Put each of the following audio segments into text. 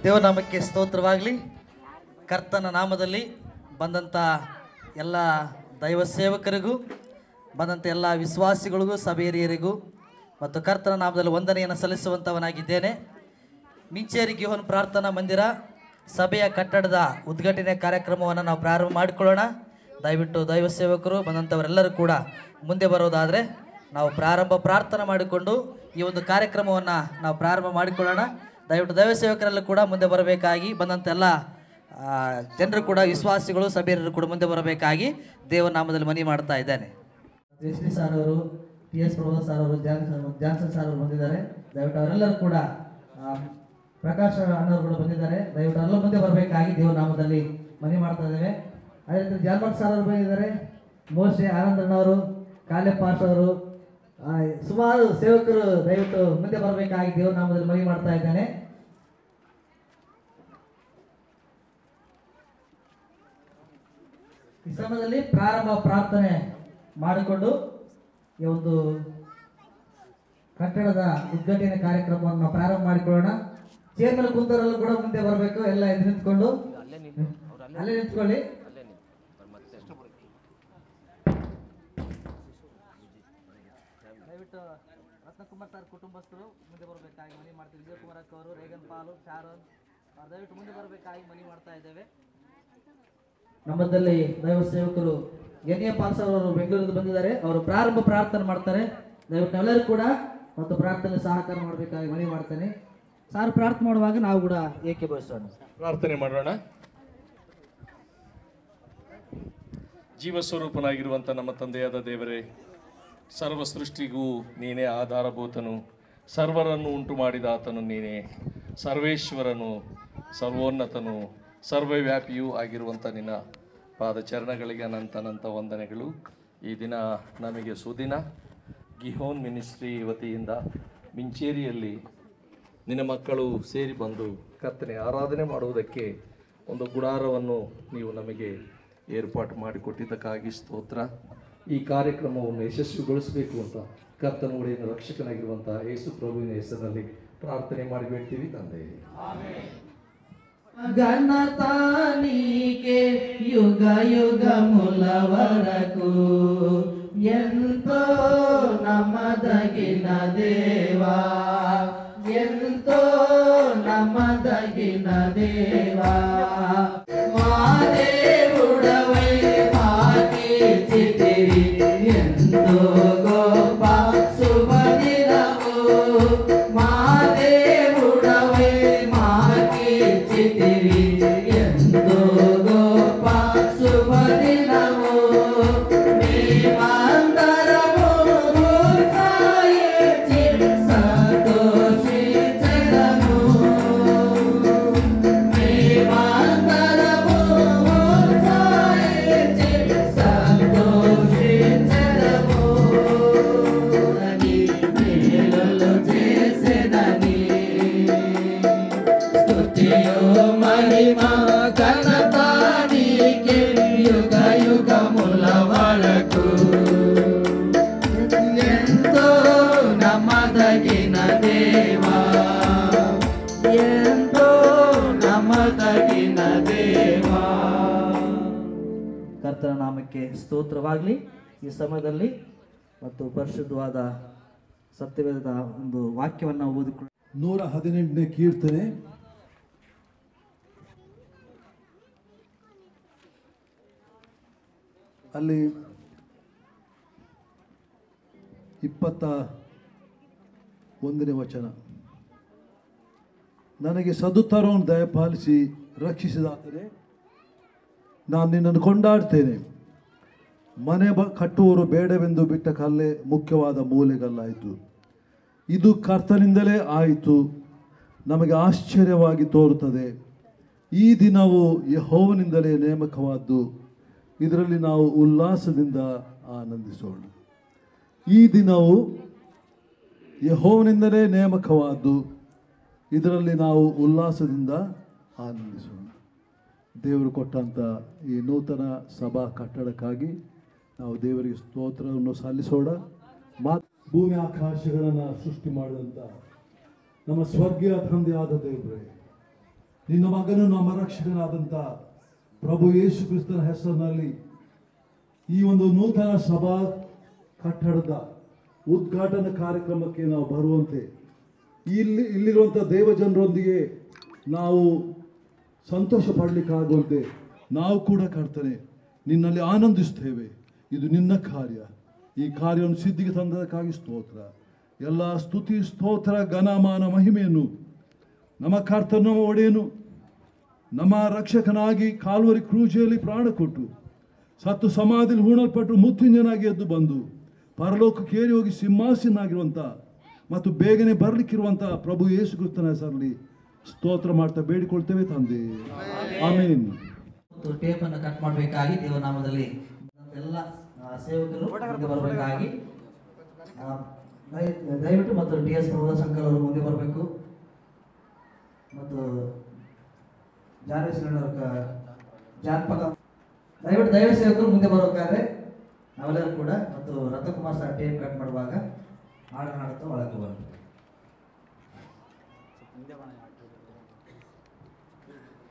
ದೇವನಾಮಕ್ಕೆ ಸ್ತೋತ್ರವಾಗಲಿ. ಕರ್ತನ ನಾಮದಲ್ಲಿ ಬಂದಂಥ ಎಲ್ಲ ದೈವ ಸೇವಕರಿಗೂ, ಬಂದಂಥ ಎಲ್ಲ ವಿಶ್ವಾಸಿಗಳಿಗೂ, ಸಭೆಯರಿಗೂ ಮತ್ತು ಕರ್ತನ ನಾಮದಲ್ಲಿ ವಂದನೆಯನ್ನು ಸಲ್ಲಿಸುವಂಥವನಾಗಿದ್ದೇನೆ. ಮಿಂಚೇರಿ ಗಿಹೋನ್ ಪ್ರಾರ್ಥನಾ ಮಂದಿರ ಸಭೆಯ ಕಟ್ಟಡದ ಉದ್ಘಾಟನೆ ಕಾರ್ಯಕ್ರಮವನ್ನು ನಾವು ಪ್ರಾರಂಭ ಮಾಡಿಕೊಳ್ಳೋಣ. ದಯವಿಟ್ಟು ದೈವ ಸೇವಕರು ಬಂದಂಥವರೆಲ್ಲರೂ ಕೂಡ ಮುಂದೆ ಬರೋದಾದರೆ ನಾವು ಪ್ರಾರ್ಥನೆ ಮಾಡಿಕೊಂಡು ಈ ಒಂದು ಕಾರ್ಯಕ್ರಮವನ್ನು ನಾವು ಪ್ರಾರಂಭ ಮಾಡಿಕೊಳ್ಳೋಣ. ದಯವಿಟ್ಟು ದೈವ ಸೇವಕರೆಲ್ಲ ಕೂಡ ಮುಂದೆ ಬರಬೇಕಾಗಿ, ಬಂದಂಥ ಎಲ್ಲ ಜನರು ಕೂಡ ವಿಶ್ವಾಸಿಗಳು ಸಭೆಯರು ಕೂಡ ಮುಂದೆ ಬರಬೇಕಾಗಿ ದೇವರ ನಾಮದಲ್ಲಿ ಮನವಿ ಮಾಡ್ತಾ ಇದ್ದೇನೆ. ಜಯಶ್ರೀ ಸಾರ್ ಅವರು, TS ಪ್ರಭಾತ್ ಸಾರ್ ಅವರು, ಜಾನ್ಸನ್ ಸಾರ್ ಅವರು ಬಂದಿದ್ದಾರೆ. ದಯವಿಟ್ಟು ಅವರೆಲ್ಲರೂ ಕೂಡ, ಪ್ರಕಾಶ್ ಅಣ್ಣವರು ಕೂಡ ಬಂದಿದ್ದಾರೆ. ದಯವಿಟ್ಟು ಎಲ್ಲ ಮುಂದೆ ಬರಬೇಕಾಗಿ ದೇವರ ನಾಮದಲ್ಲಿ ಮನವಿ ಮಾಡ್ತಾ ಇದ್ದೇವೆ. ಅದೇ ರೀತಿ ಜಾನ್ಮಟ್ ಸಾರ್ ಅವರು ಬಂದಿದ್ದಾರೆ. ಮೋಶೆ ಆನಂದಣ್ಣವರು, ಕಾಲೆ ಪಾಸ್ ಅವರು, ಸುಮಾರು ಸೇವಕರು ದಯವಿಟ್ಟು ಮುಂದೆ ಬರಬೇಕಾಗಿ ದೇವರ ನಾಮದಲ್ಲಿ ಮನವಿ ಮಾಡ್ತಾ ಇದ್ದೇನೆ. ಈ ಸಮಯದಲ್ಲಿ ಪ್ರಾರ್ಥನೆ ಮಾಡಿಕೊಂಡು ಈ ಒಂದು ಕಟ್ಟಡದ ಉದ್ಘಾಟನೆ ಕಾರ್ಯಕ್ರಮವನ್ನು ನಾವು ಪ್ರಾರಂಭ ಮಾಡಿಕೊಳ್ಳೋಣ. ಚೇರ್ ಮೇಲೆ ಕುಂತವರೆಲ್ಲ ಕೂಡ ಮುಂದೆ ಬರಬೇಕು. ಎಲ್ಲ ಎದ್ದು ನಿಂತ್ಕೊಂಡು ಅಲ್ಲೇ ನಿಂತ್ಕೊಳ್ಳಿ. ದಯವಿಟ್ಟು ರತ್ನಕುಮಾರ್ ಸರ್ ಕುಟುಂಬಸ್ಥರು ಮುಂದೆ ಬರಬೇಕಾಗಿ ಮನವಿ ಮಾಡ್ತೀವಿ. ವಿಜಯಕುಮಾರ್ ಅವರು, ರೇಗನ್ ಪಾಲು, ಶಾರೋನ್ ದಯವಿಟ್ಟು ಮುಂದೆ ಬರಬೇಕಾಗಿ ಮನವಿ ಮಾಡ್ತಾ ಇದ್ದೇವೆ. ನಮ್ಮದಲ್ಲಿ ದೈವ ಸೇವಕರು NA ಪಾಲ್ಸ್ ಅವರು ಬೆಂಗಳೂರಿಂದ ಬಂದಿದ್ದಾರೆ. ಅವರು ಪ್ರಾರ್ಥನೆ ಮಾಡ್ತಾರೆ. ದಯವಿಟ್ಟು ಎಲ್ಲರೂ ಕೂಡ ಮತ್ತು ಪ್ರಾರ್ಥನೆ ಸಹಕಾರ ಮಾಡಬೇಕಾಗಿ ಮನವಿ ಮಾಡ್ತೇನೆ. ಸಾರ್ ಪ್ರಾರ್ಥನೆ ಮಾಡುವಾಗ ನಾವು ಕೂಡ ಏಕೆ ಬಯಸೋಣ. ಪ್ರಾರ್ಥನೆ ಮಾಡೋಣ. ಜೀವ ಸ್ವರೂಪನಾಗಿರುವಂಥ ನಮ್ಮ ತಂದೆಯಾದ ದೇವರೇ, ಸರ್ವ ಸೃಷ್ಟಿಗೂ ನೀನೇ ಆಧಾರಭೂತನು, ಸರ್ವರನ್ನು ಉಂಟು ಮಾಡಿದ ಆತನು ನೀನೇ, ಸರ್ವೇಶ್ವರನು, ಸರ್ವೋನ್ನತನು, ಸರ್ವವ್ಯಾಪಿಯೂ ಆಗಿರುವಂಥ ನಿನ್ನ ಪಾದಚರಣಗಳಿಗೆ ಅನಂತ ವಂದನೆಗಳು. ಈ ದಿನ ನಮಗೆ ಸುದಿನ. ಗಿಹೋನ್ ಮಿನಿಸ್ಟ್ರಿ ವತಿಯಿಂದ ಮಿಂಚೇರಿಯಲ್ಲಿ ನಿನ್ನ ಮಕ್ಕಳು ಸೇರಿ ಬಂದು ಕರ್ತನೆ ಆರಾಧನೆ ಮಾಡುವುದಕ್ಕೆ ಒಂದು ಗುಡಾರವನ್ನು ನೀವು ನಮಗೆ ಏರ್ಪಾಟು ಮಾಡಿಕೊಟ್ಟಿದ್ದಕ್ಕಾಗಿ ಸ್ತೋತ್ರ. ಈ ಕಾರ್ಯಕ್ರಮವನ್ನು ಯಶಸ್ವಿಗೊಳಿಸಬೇಕು ಅಂತ ಕರ್ತನುಡಿಯ ರಕ್ಷಕನಾಗಿರುವಂಥ ಯೇಸು ಪ್ರಭುವಿನ ಹೆಸರಿನಲ್ಲಿ ಪ್ರಾರ್ಥನೆ ಮಾಡಿಬಿಡ್ತೀವಿ ತಂದೆ. ఘనతా నీకే యుగ యుగముల వరకు ఎంతో నమ్మదగిన దేవా, ఎంతో నమ్మదగిన దేవా, మా దేవుడవై మాకిచ్చితివి ఎంతో గొప్ప శుభదినము, మా దేవుడవై మాకిచ్చితివి ఎంతో గొప్ప శుభదినము, మేమందరము ఉత్సాహించి సంతోషించెదము, మేమందరము ఉత్సాహించి సంతోషించెదము. మేలులు చేసెదని స్తుతియు మహిమ ఘనత నీకే యుగ యుగముల వరకు, ఎంతో నమ్మదగిన దేవా, ఎంతో ನಮ್ಮದಗಿನ ದೇವಾ. ಕರ್ತನ ನಾಮಕ್ಕೆ ಸ್ತೋತ್ರವಾಗಲಿ. ಈ ಸಮಯದಲ್ಲಿ ಮತ್ತು ಪರಿಶುದ್ಧವಾದ ಸತ್ಯವೇದದ ಒಂದು ವಾಕ್ಯವನ್ನು ಓದಿಕೊಳ್ಳಿ. 118ನೇ ಕೀರ್ತನೆ. ಅಲ್ಲಿ 21ನೇ ವಚನ. ನನಗೆ ಸದುತ್ತರವನ್ನು ದಯಪಾಲಿಸಿ ರಕ್ಷಿಸಿದಾದರೆ ನಾನು ನಿನ್ನನ್ನು ಕೊಂಡಾಡ್ತೇನೆ. ಮನೆ ಕಟ್ಟುವವರು ಬೇಡವೆಂದು ಬಿಟ್ಟ ಕಲ್ಲೇ ಮುಖ್ಯವಾದ ಮೂಲೆಗಲ್ಲಾಯಿತು. ಇದು ಕರ್ತನಿಂದಲೇ ಆಯಿತು, ನಮಗೆ ಆಶ್ಚರ್ಯವಾಗಿ ತೋರುತ್ತದೆ. ಈ ದಿನವು ಯೆಹೋವನಿಂದಲೇ ನೇಮಕವಾದ್ದು, ಇದರಲ್ಲಿ ನಾವು ಉಲ್ಲಾಸದಿಂದ ಆನಂದಿಸೋಣ. ಈ ದಿನವು ಯೆಹೋವನಿಂದಲೇ ನೇಮಕವಾದ್ದು, ಇದರಲ್ಲಿ ನಾವು ಉಲ್ಲಾಸದಿಂದ ಆನಂದಿಸೋಣ. ದೇವರು ಕೊಟ್ಟಂಥ ಈ ನೂತನ ಸಭಾ ಕಟ್ಟಡಕ್ಕಾಗಿ ನಾವು ದೇವರಿಗೆ ಸ್ತೋತ್ರವನ್ನು ಸಲ್ಲಿಸೋಣ. ಭೂಮಿ ಆಕಾಶಗಳನ್ನು ಸೃಷ್ಟಿ ಮಾಡಿದಂಥ ನಮ್ಮ ಸ್ವರ್ಗೀಯ ತಂದೆಯಾದ ದೇವರೇ, ನಿನ್ನ ಮಗನು ನಮ್ಮ ರಕ್ಷಕನಾದಂಥ ಪ್ರಭು ಯೇಸು ಕ್ರಿಸ್ತನ ಹೆಸರಿನಲ್ಲಿ ಈ ಒಂದು ನೂತನ ಸಭಾ ಕಟ್ಟಡದ ಉದ್ಘಾಟನಾ ಕಾರ್ಯಕ್ರಮಕ್ಕೆ ನಾವು ಬರುವಂತೆ ಇಲ್ಲಿರುವಂಥ ದೇವಜನರೊಂದಿಗೆ ನಾವು ಸಂತೋಷ ಪಡಲಿಕ್ಕಾಗುವಂತೆ ನಾವು ಕೂಡ ಕರ್ತನೆ ನಿನ್ನಲ್ಲಿ ಆನಂದಿಸ್ತೇವೆ. ಇದು ನಿನ್ನ ಕಾರ್ಯ. ಈ ಕಾರ್ಯವನ್ನು ಸಿದ್ಧಿಗೆ ತಂದದಕ್ಕಾಗಿ ಸ್ತೋತ್ರ. ಎಲ್ಲ ಸ್ತುತಿ ಸ್ತೋತ್ರ ಘನಮಾನ ಮಹಿಮೆಯನ್ನು ನಮ್ಮ ಕರ್ತನ ನಮ್ಮ ಒಡೆಯನು ನಮ್ಮ ರಕ್ಷಕನಾಗಿ ಕಾಲ್ವರಿ ಕ್ರೂಜೆಯಲ್ಲಿ ಪ್ರಾಣ ಕೊಟ್ಟು ಸತ್ತು ಸಮಾಧಿಯಲ್ಲಿ ಹೂಣಲ್ಪಟ್ಟು ಮೃತ್ಯುಂಜಯನಾಗಿ ಎದ್ದು ಬಂದು ಪರಲೋಕಕ್ಕೆ ಏರಿ ಹೋಗಿ ಸಿಂಹಾಸನಾಗಿರುವಂಥ ಮತ್ತು ಬೇಗನೆ ಬರಲಿಕ್ಕಿರುವಂಥ ಪ್ರಭು ಯೇಸು ಕ್ರಿಸ್ತನ ಹೆಸರಲ್ಲಿ ಸ್ತೋತ್ರ ಮಾಡ್ತಾ ಬೇಡಿಕೊಳ್ತೇವೆ ತಂದೆ. ಆಮೇನ್. ಟೇಪನ್ನು ಕಟ್ ಮಾಡಬೇಕಾಗಿ ದೇವನಾಮದಲ್ಲಿ ಎಲ್ಲ ಸೇವಕರು ಮುಂದೆ ಬರಬೇಕಾಗಿ ದಯವಿಟ್ಟು ಮತ್ತು DS ಪ್ರಭುದಾಸಂಕರ್ ಅವರು ಮುಂದೆ ಬರಬೇಕು ಮತ್ತು ಜಾನಪದ ದಯವಿಟ್ಟು ದೈವ ಸೇವಕರು ಮುಂದೆ ಬರಬೇಕಾದ್ರೆ ನಾವೆಲ್ಲರೂ ಕೂಡ ಮತ್ತು ರತ್ನಕುಮಾರ್ ಸರ್ ಟೇಪ್ ಕಟ್ ಮಾಡುವಾಗ ಹಾಡನ್ನು ಹಾಡುತ್ತಾ ಒಳಗೆ ಬರಬೇಕು.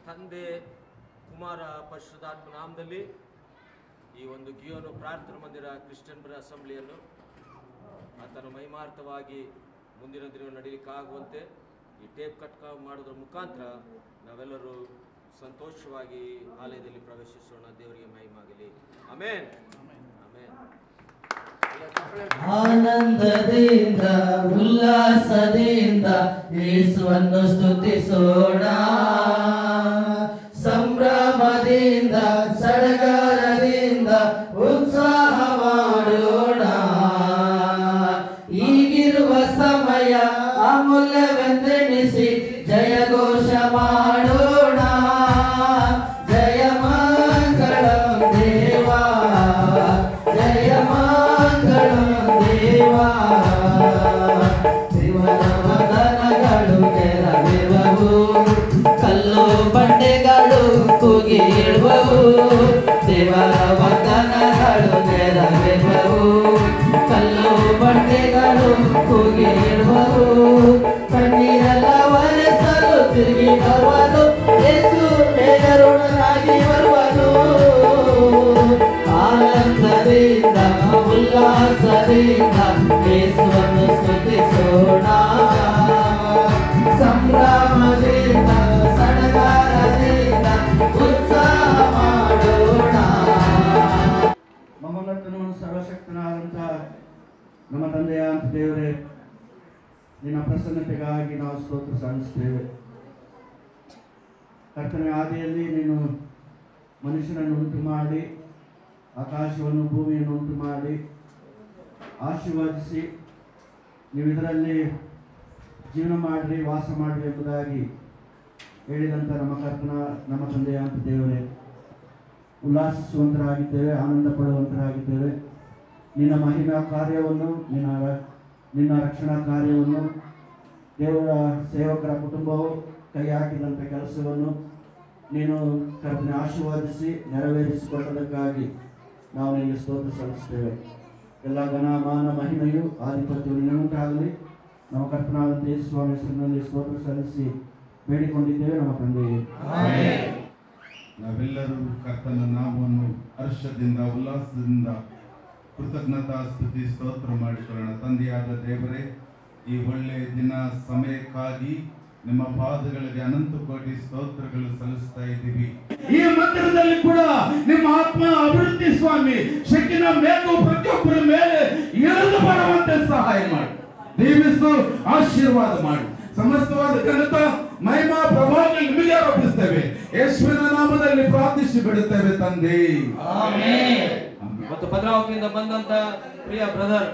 ತಂದೆ ಕುಮಾರ ಪರಿಶುದ್ಧಾತ್ಮ ನಾಮದಲ್ಲಿ ಈ ಒಂದು ಗಿಯೋನು ಪ್ರಾರ್ಥನಾ ಮಂದಿರ ಕ್ರಿಶ್ಚಿಯನ್ ಬ್ರದರ್ ಅಸೆಂಬ್ಲಿಯನ್ನು ಆತನ ಮಹಿಮಾರ್ಥವಾಗಿ ಮುಂದಿನ ದಿನ ನಡೀಲಿಕ್ಕಾಗುವಂತೆ ಈ ಟೇಪ್ ಕಟ್ ಮಾಡೋದ್ರ ಮುಖಾಂತರ ನಾವೆಲ್ಲರೂ ಸಂತೋಷವಾಗಿ ಆಲಯದಲ್ಲಿ ಪ್ರವೇಶಿಸೋಣ. ದೇವರಿಗೆ ಮಹಿಮಾಗಲಿ. ಆಮೇನ್ ಆಮೇನ್. ಆನಂದದಿಂದ ಉಲ್ಲಾಸದಿಂದ ಯೇಸುವನ್ನು ಸ್ತುತಿಸೋಣ. ಸಂಭ್ರಮದಿಂದ ಸಡಗರದಿಂದ ಉತ್ಸಾಹ ಮಾಡೋಣ. ಈಗಿರುವ ಸಮಯ ಅಮೂಲ್ಯವೆಂದೆಣಿಸಿ ಜಯಘೋಷ ಮಾಡೋಣ. ಜಯ ಮಂಗಳಂ ದೇವಾ, ಜಯ ಮಂಗಳಂ ದೇವಾ. ದೇವರ ವದನಗಳು ನೆರವೇರುವವು, ಕಲ್ಲು ಬಂಡೆಗಳು ಕೂಗಿ ಹೇಳುವವು. ದೇವರ ವದನಗಳು ನೆರವೇರುವವು, ಕಲ್ಲು ಬಂಡೆಗಳು ಕೂಗಿ ಹೇಳುವವು. ಕಣ್ಣೀರೆಲ್ಲ ಒರೆಸಲು ತಿರುಗಿ ಬರುವನು, ಯೇಸು ಮೇಘರುಣನಾಗಿ ಬರುವನು. ಆನಂದದಿಂದ ಉಲ್ಲಾಸದಿಂದ ಯೇಸುವನ್ನು ಸ್ತುತಿಸೋಣ. ಸಂಭ್ರಮದಿಂದ ಸಡಗರದಿಂದ ಉತ್ಸಾಹ ಮಾಡೋಣ. ಮಮೋನ್ನತನೂ ಸರ್ವಶಕ್ತನಾದಂಥ ನಮ್ಮ ತಂದೆಯಾದ ದೇವರೇ, ನಿನ್ನ ಪ್ರಸನ್ನತೆಗಾಗಿ ನಾವು ಸ್ತೋತ್ರ ಸಲ್ಲಿಸ್ತೇವೆ. ಕರ್ತನ ಆದಿಯಲ್ಲಿ ನೀನು ಮನುಷ್ಯನನ್ನು ಉಂಟು ಮಾಡಿ ಆಕಾಶವನ್ನು ಭೂಮಿಯನ್ನು ಉಂಟು ಮಾಡಿ ಆಶೀರ್ವದಿಸಿ ನೀವು ಇದರಲ್ಲಿ ಜೀವನ ಮಾಡಿರಿ, ವಾಸ ಮಾಡಿರಿ ಎಂಬುದಾಗಿ ಹೇಳಿದಂಥ ನಮ್ಮ ತಂದೆಯಾದ ದೇವರೇ, ಉಲ್ಲಾಸಿಸುವಂತರಾಗಿದ್ದೇವೆ, ಆನಂದ ಪಡುವಂತರಾಗಿದ್ದೇವೆ. ನಿನ್ನ ಮಹಿಮಾ ಕಾರ್ಯವನ್ನು, ನಿನ್ನ ರಕ್ಷಣಾ ಕಾರ್ಯವನ್ನು, ದೇವರ ಸೇವಕರ ಕುಟುಂಬವು ಕೈ ಹಾಕಿದಂಥ ಕೆಲಸವನ್ನು ನೀನು ಕರ್ತನೆ ಆಶೀರ್ವದಿಸಿ ನೆರವೇರಿಸಿಕೊಟ್ಟದಕ್ಕಾಗಿ ನಾವು ನಿನಗೆ ಸ್ತೋತ್ರ ಸಲ್ಲಿಸ್ತೇವೆ. ಎಲ್ಲ ಘನಮಾನ ಮಹಿಮೆಯು ಆಧಿಪತ್ಯವು ನಿನ್ನುಂಟಾಗಲಿ. ನಮ್ಮ ಕರ್ತನಾದಂಥ ಯೇಸು ಸ್ವಾಮಿ ಹೆಸರಿನಲ್ಲಿ ಸ್ತೋತ್ರ ಸಲ್ಲಿಸಿ ಬೇಡಿಕೊಂಡಿದ್ದೇವೆ ನಮ್ಮ ತಂದೆಯೇ. ನಾವೆಲ್ಲರೂ ಕರ್ತನ ನಾಮವನ್ನು ಹರ್ಷದಿಂದ ಉಲ್ಲಾಸದಿಂದ ಕೃತಜ್ಞತಾ ಸ್ತುತಿ ಸ್ತೋತ್ರ ಮಾಡಿಕೊಳ್ಳೋಣ. ತಂದೆಯಾದ ದೇವರೇ, ಈ ಒಳ್ಳೆಯ ದಿನ ಸಮಯಕ್ಕಾಗಿ ನಿಮ್ಮ ಪಾದಗಳಿಗೆ ಅನಂತ ಕೋಟಿ ಸ್ತೋತ್ರಗಳು ಸಲ್ಲಿಸ್ತಾ ಇದ್ದೀವಿ. ಈ ಮಂದಿರದಲ್ಲಿ ಕೂಡ ನಿಮ್ಮ ಆತ್ಮ ಅಭಿವೃದ್ಧಿ ಸ್ವಾಮಿ ಶಕ್ತಿನ ಮೇಘವು ಪ್ರತಿಯೊಬ್ಬರ ಮೇಲೆ ಇಳಿದು ಬರುವಂತೆ ಸಹಾಯ ಮಾಡಿ, ದೀವಿಸು, ಆಶೀರ್ವಾದ ಮಾಡಿ. ಸಮಸ್ತವಾದ ಘನತ ಮಹಿಮಾ ಪ್ರಭಾವಗಳು ನಿಮಗೆ ಆರೋಪಿಸ್ತೇವೆ. ಯೇಸುವಿನ ನಾಮದಲ್ಲಿ ಪ್ರಾರ್ಥಿಸಿ ಬಿಡುತ್ತೇವೆ ತಂದೆ. ಆಮೆನ್. ಮತ್ತು ಭದ್ರಾವತಿಯಿಂದ ಬಂದಂತ ಪ್ರಿಯ ಬ್ರದರ್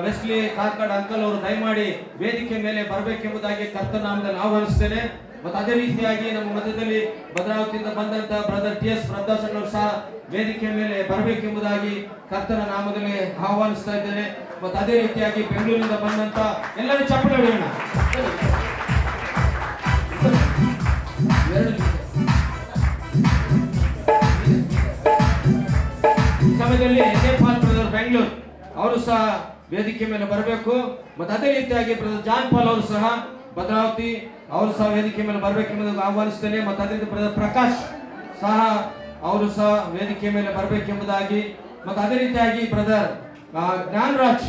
ವೆಸ್ಲಿ ಕಾರ್ಕಡ್ ಅಂಕಲ್ ಅವರು ದಯಮಾಡಿ ವೇದಿಕೆ ಮೇಲೆ ಬರಬೇಕೆಂಬುದಾಗಿ ಕರ್ತನ ನಾಮದಲ್ಲಿ ಆಹ್ವಾನಿಸ್ತೇನೆ. ಮತ್ತು ಅದೇ ರೀತಿಯಾಗಿ ನಮ್ಮ ಮಧ್ಯದಲ್ಲಿ ಭದ್ರಾವತಿಯಿಂದ ಬಂದಂತ ಬ್ರದರ್ TS ಪ್ರಭುದಾಸನ್ ಅವರು ಸಹ ವೇದಿಕೆ ಮೇಲೆ ಬರಬೇಕೆಂಬುದಾಗಿ ಕರ್ತನ ನಾಮದಲ್ಲಿ ಆಹ್ವಾನಿಸ್ತಾ ಇದ್ದೇನೆ. ಮತ್ತು ಅದೇ ರೀತಿಯಾಗಿ ಬೆಂಗಳೂರಿನಿಂದ ಬಂದಂತ ಎಲ್ಲರೂ ಚಪ್ಪಲಿ ಹೊಡೆಯೋಣ. ಸಮಯದಲ್ಲಿ ನೇಪಾಲ್ ಬ್ರದರ್ ಬೆಂಗಳೂರು ಅವರು ಸಹ ವೇದಿಕೆ ಮೇಲೆ ಬರಬೇಕು. ಮತ್ತು ಅದೇ ರೀತಿಯಾಗಿ ಬ್ರದರ್ ಜಾನ್ ಪಾಲ್ ಅವರು ಸಹ ಭದ್ರಾವತಿ ಅವರು ಸಹ ವೇದಿಕೆ ಮೇಲೆ ಬರಬೇಕೆಂಬುದನ್ನು ಆಹ್ವಾನಿಸ್ತೇನೆ. ಮತ್ತು ಅದೇ ರೀತಿ ಬ್ರದರ್ ಪ್ರಕಾಶ್ ಸಹ ಅವರು ಸಹ ವೇದಿಕೆ ಮೇಲೆ ಬರಬೇಕೆಂಬುದಾಗಿ, ಮತ್ತು ಅದೇ ರೀತಿಯಾಗಿ ಬ್ರದರ್ ಜ್ಞಾನರಾಜ್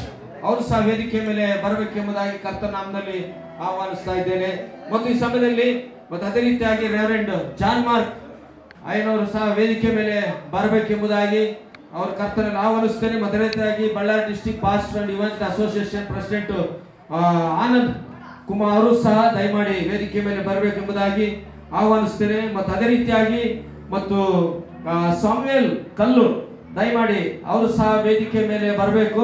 ಅವರು ಸಹ ವೇದಿಕೆ ಮೇಲೆ ಬರಬೇಕೆಂಬುದಾಗಿ ಕರ್ತನ ನಾಮದಲ್ಲಿ ಆಹ್ವಾನಿಸ್ತಾ ಇದ್ದೇನೆ. ಮತ್ತು ಈ ಸಮಯದಲ್ಲಿ ಮತ್ತು ಅದೇ ರೀತಿಯಾಗಿ ರೆವರೆಂಡ್ ಜಾನ್ ಮಾರ್ಕ್ ಅಯ್ಯನವರು ಸಹ ವೇದಿಕೆ ಮೇಲೆ ಬರಬೇಕೆಂಬುದಾಗಿ ಅವ್ರ ಕರ್ತನಲ್ಲಿ ಆಹ್ವಾನಿಸ್ತೇನೆ. ಮತ್ತು ಅದೇ ರೀತಿಯಾಗಿ Ballari district pastor and event association president Anand Kumar ಅವರು ಸಹ ದಯಮಾಡಿ ವೇದಿಕೆ ಮೇಲೆ ಬರಬೇಕೆಂಬುದಾಗಿ ಆಹ್ವಾನಿಸ್ತೇನೆ. ಮತ್ತು ಅದೇ ರೀತಿಯಾಗಿ ಮತ್ತು ಸಾಮ್ಯಲ್ ಕಲ್ಲು ದಯಮಾಡಿ ಅವರು ಸಹ ವೇದಿಕೆ ಮೇಲೆ ಬರಬೇಕು.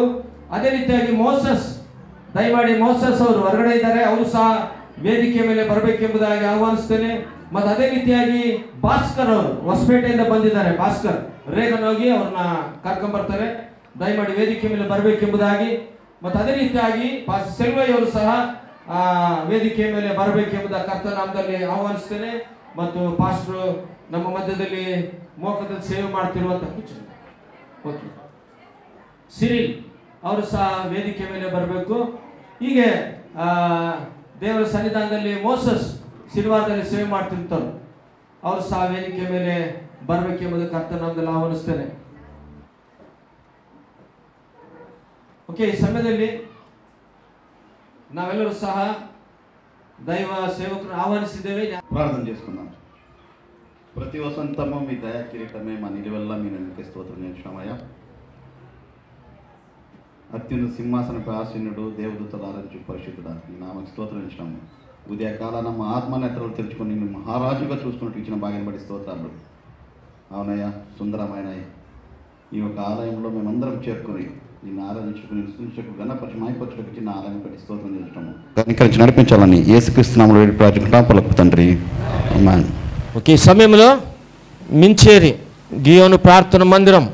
ಅದೇ ರೀತಿಯಾಗಿ ಮೋಸಸ್ ದಯಮಾಡಿ ಮೋಸಸ್ ಅವರು ಹೊರಗಡೆ ಇದ್ದಾರೆ, ಅವರು ಸಹ ವೇದಿಕೆ ಮೇಲೆ ಬರಬೇಕೆಂಬುದಾಗಿ ಆಹ್ವಾನಿಸ್ತೇನೆ. ಮತ್ತು ಅದೇ ರೀತಿಯಾಗಿ ಭಾಸ್ಕರ್ ಅವರು ಹೊಸಪೇಟೆಯಿಂದ ಬಂದಿದ್ದಾರೆ, ಭಾಸ್ಕರ್ ರೇಗನ್ ಹೋಗಿ ಅವ್ರನ್ನ ಕರ್ಕೊಂಡ್ ಬರ್ತಾರೆ, ದಯಮಾಡಿ ವೇದಿಕೆ ಮೇಲೆ ಬರಬೇಕೆಂಬುದಾಗಿ. ಮತ್ತು ಅದೇ ರೀತಿಯಾಗಿ ಸೆಲ್ವಯ್ಯ ಅವರು ಸಹ ವೇದಿಕೆ ಮೇಲೆ ಬರಬೇಕೆಂಬುದಾಗಿ ಕರ್ತನ ನಾಮದಲ್ಲಿ ಆಹ್ವಾನಿಸ್ತೇನೆ. ಮತ್ತು ಪಾಸ್ಟರ್ ನಮ್ಮ ಮಧ್ಯದಲ್ಲಿ ಮೋಕದಲ್ಲಿ ಸೇವೆ ಮಾಡ್ತಿರುವಂತಹ ಸಿರಿಲ್ ಅವರು ಸಹ ವೇದಿಕೆ ಮೇಲೆ ಬರಬೇಕು. ಹೀಗೆ ದೇವರ ಸನ್ನಿಧಾನದಲ್ಲಿ ಮೋಸಸ್ ಶನಿವಾರದಲ್ಲಿ ಸೇವೆ ಮಾಡ್ತಿರ್ತಾರೆ, ಅವರು ಸಹ ವೇದಿಕೆ ಮೇಲೆ ಬರಬೇಕೆಂಬುದು ಕರ್ತನ ನಾಮದಲ್ಲಿ ಆಹ್ವಾನಿಸ್ತೇನೆ. ಓಕೆ, ಈ ಸಮಯದಲ್ಲಿ ನಾವೆಲ್ಲರೂ ಸಹ దైవ సేవకులను ఆహ్వానిసిದ್ದೇವೆ. ప్రార్థన చేసుకుందాం. ప్రతి వసంతము మీ దయా కిరీటమే మా నిలువెల్లా మీ నమ్మకే స్తోత్రం చేస్తున్నామయ్యా. అత్యున్నత సింహాసనపై ఆసీనుడు దేవదూతల ఆరాధించు పరిశుద్ధుడా నీ నామకు స్తోత్రం ఇచ్చినాము. ఉదయకాలాన మా ఆత్మనేత్రాలు తెరుచుకొని నిన్ను మహారాజుగా చూసుకున్నట్టు ఇచ్చిన భాగ్యం బట్టి స్తోత్రాలు. అవునయ్యా, సుందరమైన ఈ యొక్క ఆలయంలో మేమందరం చేరుకొని నిన్ను ఆరాధించుకుని స్తుతించుటకు ఘనపరచు మహిమపరచుటకు ఇచ్చిన ఆలయం బట్టి స్తోత్రం చేస్తున్నాము. కనికరించి నడిపించాలని యేసుక్రీస్తు నామములో ప్రార్థిస్తున్నాము పలుకు తండ్రి. ఆమేన్. ఓకే, ఈ సమయంలో మించేరి గియోను ప్రార్థన మందిరం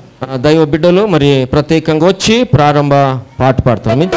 దైవ బిడ్డలు మరి ప్రత్యేకంగా వచ్చి ప్రారంభ పాట పాడతారు.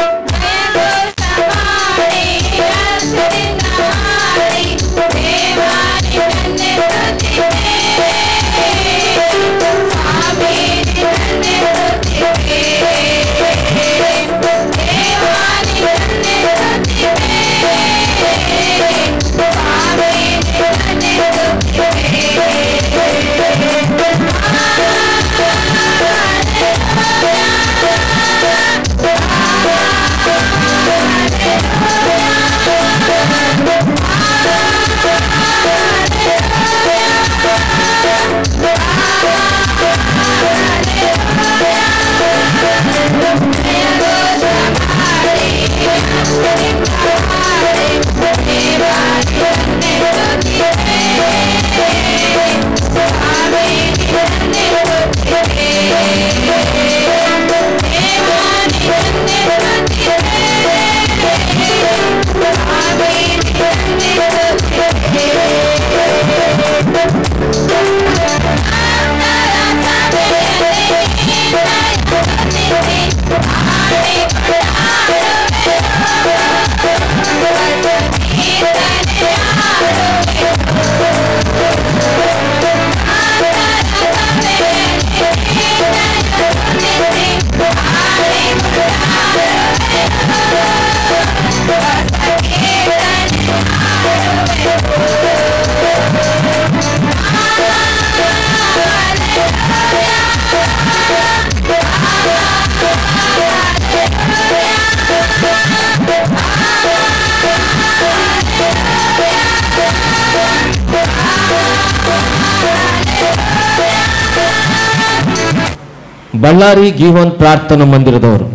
ಬಳ್ಳಾರಿ ಗೀವನ್ ಪ್ರಾರ್ಥನಾ ಮಂದಿರದವರು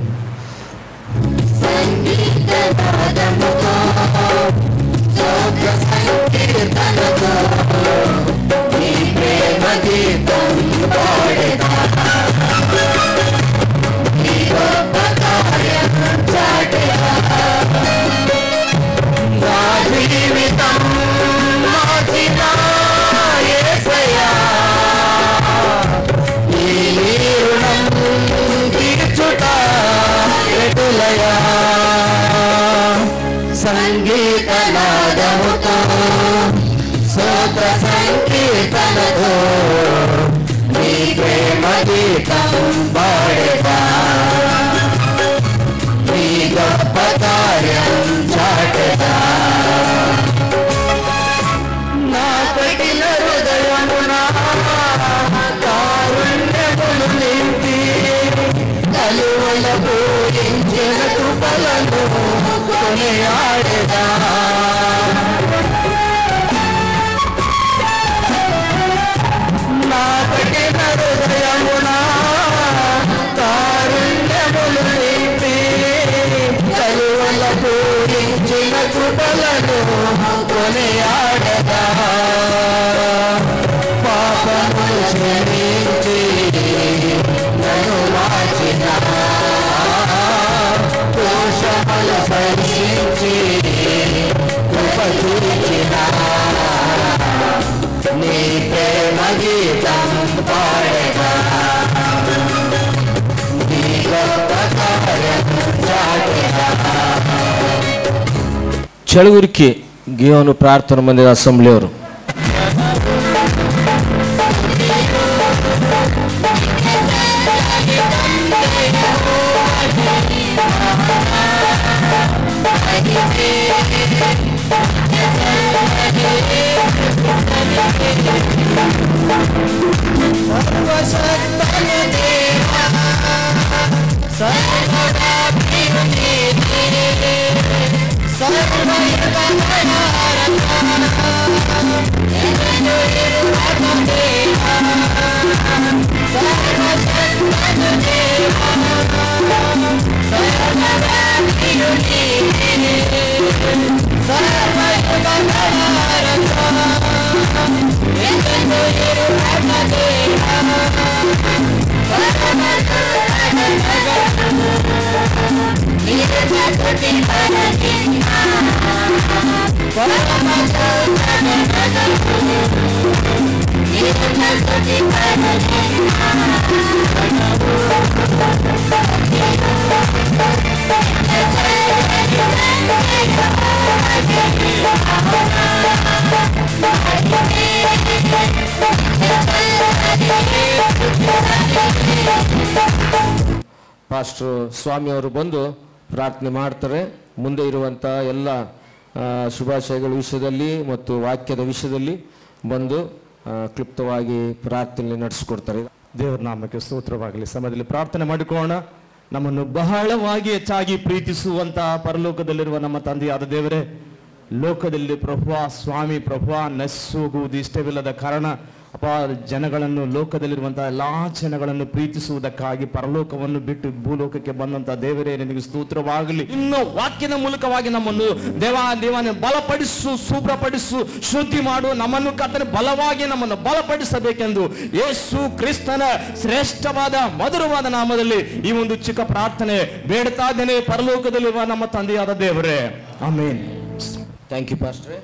సంగీతనాదముతో స్తోత్ర సంకీర్తనతో నీ ప్రేమ గీతం పాడేదా, నీ గొప్ప కార్యం చాటెదా. ಪಾಪನು ಕೊನೆಯಾಡದ ಪಾಪನು ಕ್ಷಮಿಸಿ ನನ್ನು ವಾಚಿನ ದೋಷಗಳು ಸಹಿಸಿ ಕೃಪ చూచిన నీ ప్రేమ గీతం పాడగా నీ గొప్ప కార్యం చాటగా. ಚಳಗುರಿಕೆ ಗಿಯೋನು ಪ್ರಾರ್ಥನಾ ಮಂದಿರ ಅಸೆಂಬ್ಲಿಯವರು ಪಾಸ್ಟರ್ ಸ್ವಾಮಿ ಅವರು ಬಂದು ಪ್ರಾರ್ಥನೆ ಮಾಡ್ತಾರೆ. ಮುಂದೆ ಇರುವಂಥ ಎಲ್ಲ ಶುಭಾಶಯಗಳ ವಿಷಯದಲ್ಲಿ ಮತ್ತು ವಾಕ್ಯದ ವಿಷಯದಲ್ಲಿ ಬಂದು ಕ್ಲುಪ್ತವಾಗಿ ಪ್ರಾರ್ಥನೆ ನಡೆಸಿಕೊಡ್ತಾರೆ. ದೇವರ ನಾಮಕ್ಕೆ ಸ್ತೋತ್ರವಾಗಲಿ. ಸಮಯದಲ್ಲಿ ಪ್ರಾರ್ಥನೆ ಮಾಡಿಕೊಳ್ಳೋಣ. ನಮ್ಮನ್ನು ಬಹಳವಾಗಿ ಹೆಚ್ಚಾಗಿ ಪ್ರೀತಿಸುವಂತಹ ಪರಲೋಕದಲ್ಲಿರುವ ನಮ್ಮ ತಂದೆಯಾದ ದೇವರೇ, ಲೋಕದಲ್ಲಿ ಪ್ರಭುವ ಸ್ವಾಮಿ ಪ್ರಭುವ ನಶಿಸುವುದು ಇಷ್ಟವಿಲ್ಲದ ಕಾರಣ ಅಪ್ಪ ಜನಗಳನ್ನು ಲೋಕದಲ್ಲಿರುವಂತಹ ಎಲ್ಲಾ ಜನಗಳನ್ನು ಪ್ರೀತಿಸುವುದಕ್ಕಾಗಿ ಪರಲೋಕವನ್ನು ಬಿಟ್ಟು ಭೂಲೋಕಕ್ಕೆ ಬಂದಂತಹ ದೇವರೇ ನಿನಗೆ ಸ್ತೋತ್ರವಾಗಲಿ. ಇನ್ನು ವಾಕ್ಯದ ಮೂಲಕವಾಗಿ ನಮ್ಮನ್ನು ದೇವಾನ ಬಲಪಡಿಸು, ಶುಭ್ರಪಡಿಸು, ಶುದ್ಧಿ ಮಾಡು. ನಮ್ಮನ್ನು ಕರ್ತನೆ ಬಲವಾಗಿ ನಮ್ಮನ್ನು ಬಲಪಡಿಸಬೇಕೆಂದು ಯೇಸು ಕ್ರಿಸ್ತನ ಶ್ರೇಷ್ಠವಾದ ಮಧುರವಾದ ನಾಮದಲ್ಲಿ ಈ ಒಂದು ಚಿಕ್ಕ ಪ್ರಾರ್ಥನೆ ಬೇಡ್ತಾ ಇದ್ದೇನೆ ಪರಲೋಕದಲ್ಲಿರುವ ನಮ್ಮ ತಂದೆಯಾದ ದೇವರೇ, ಆಮೇನ್. Thank you ಪಾಸ್ಟ್ರೆ.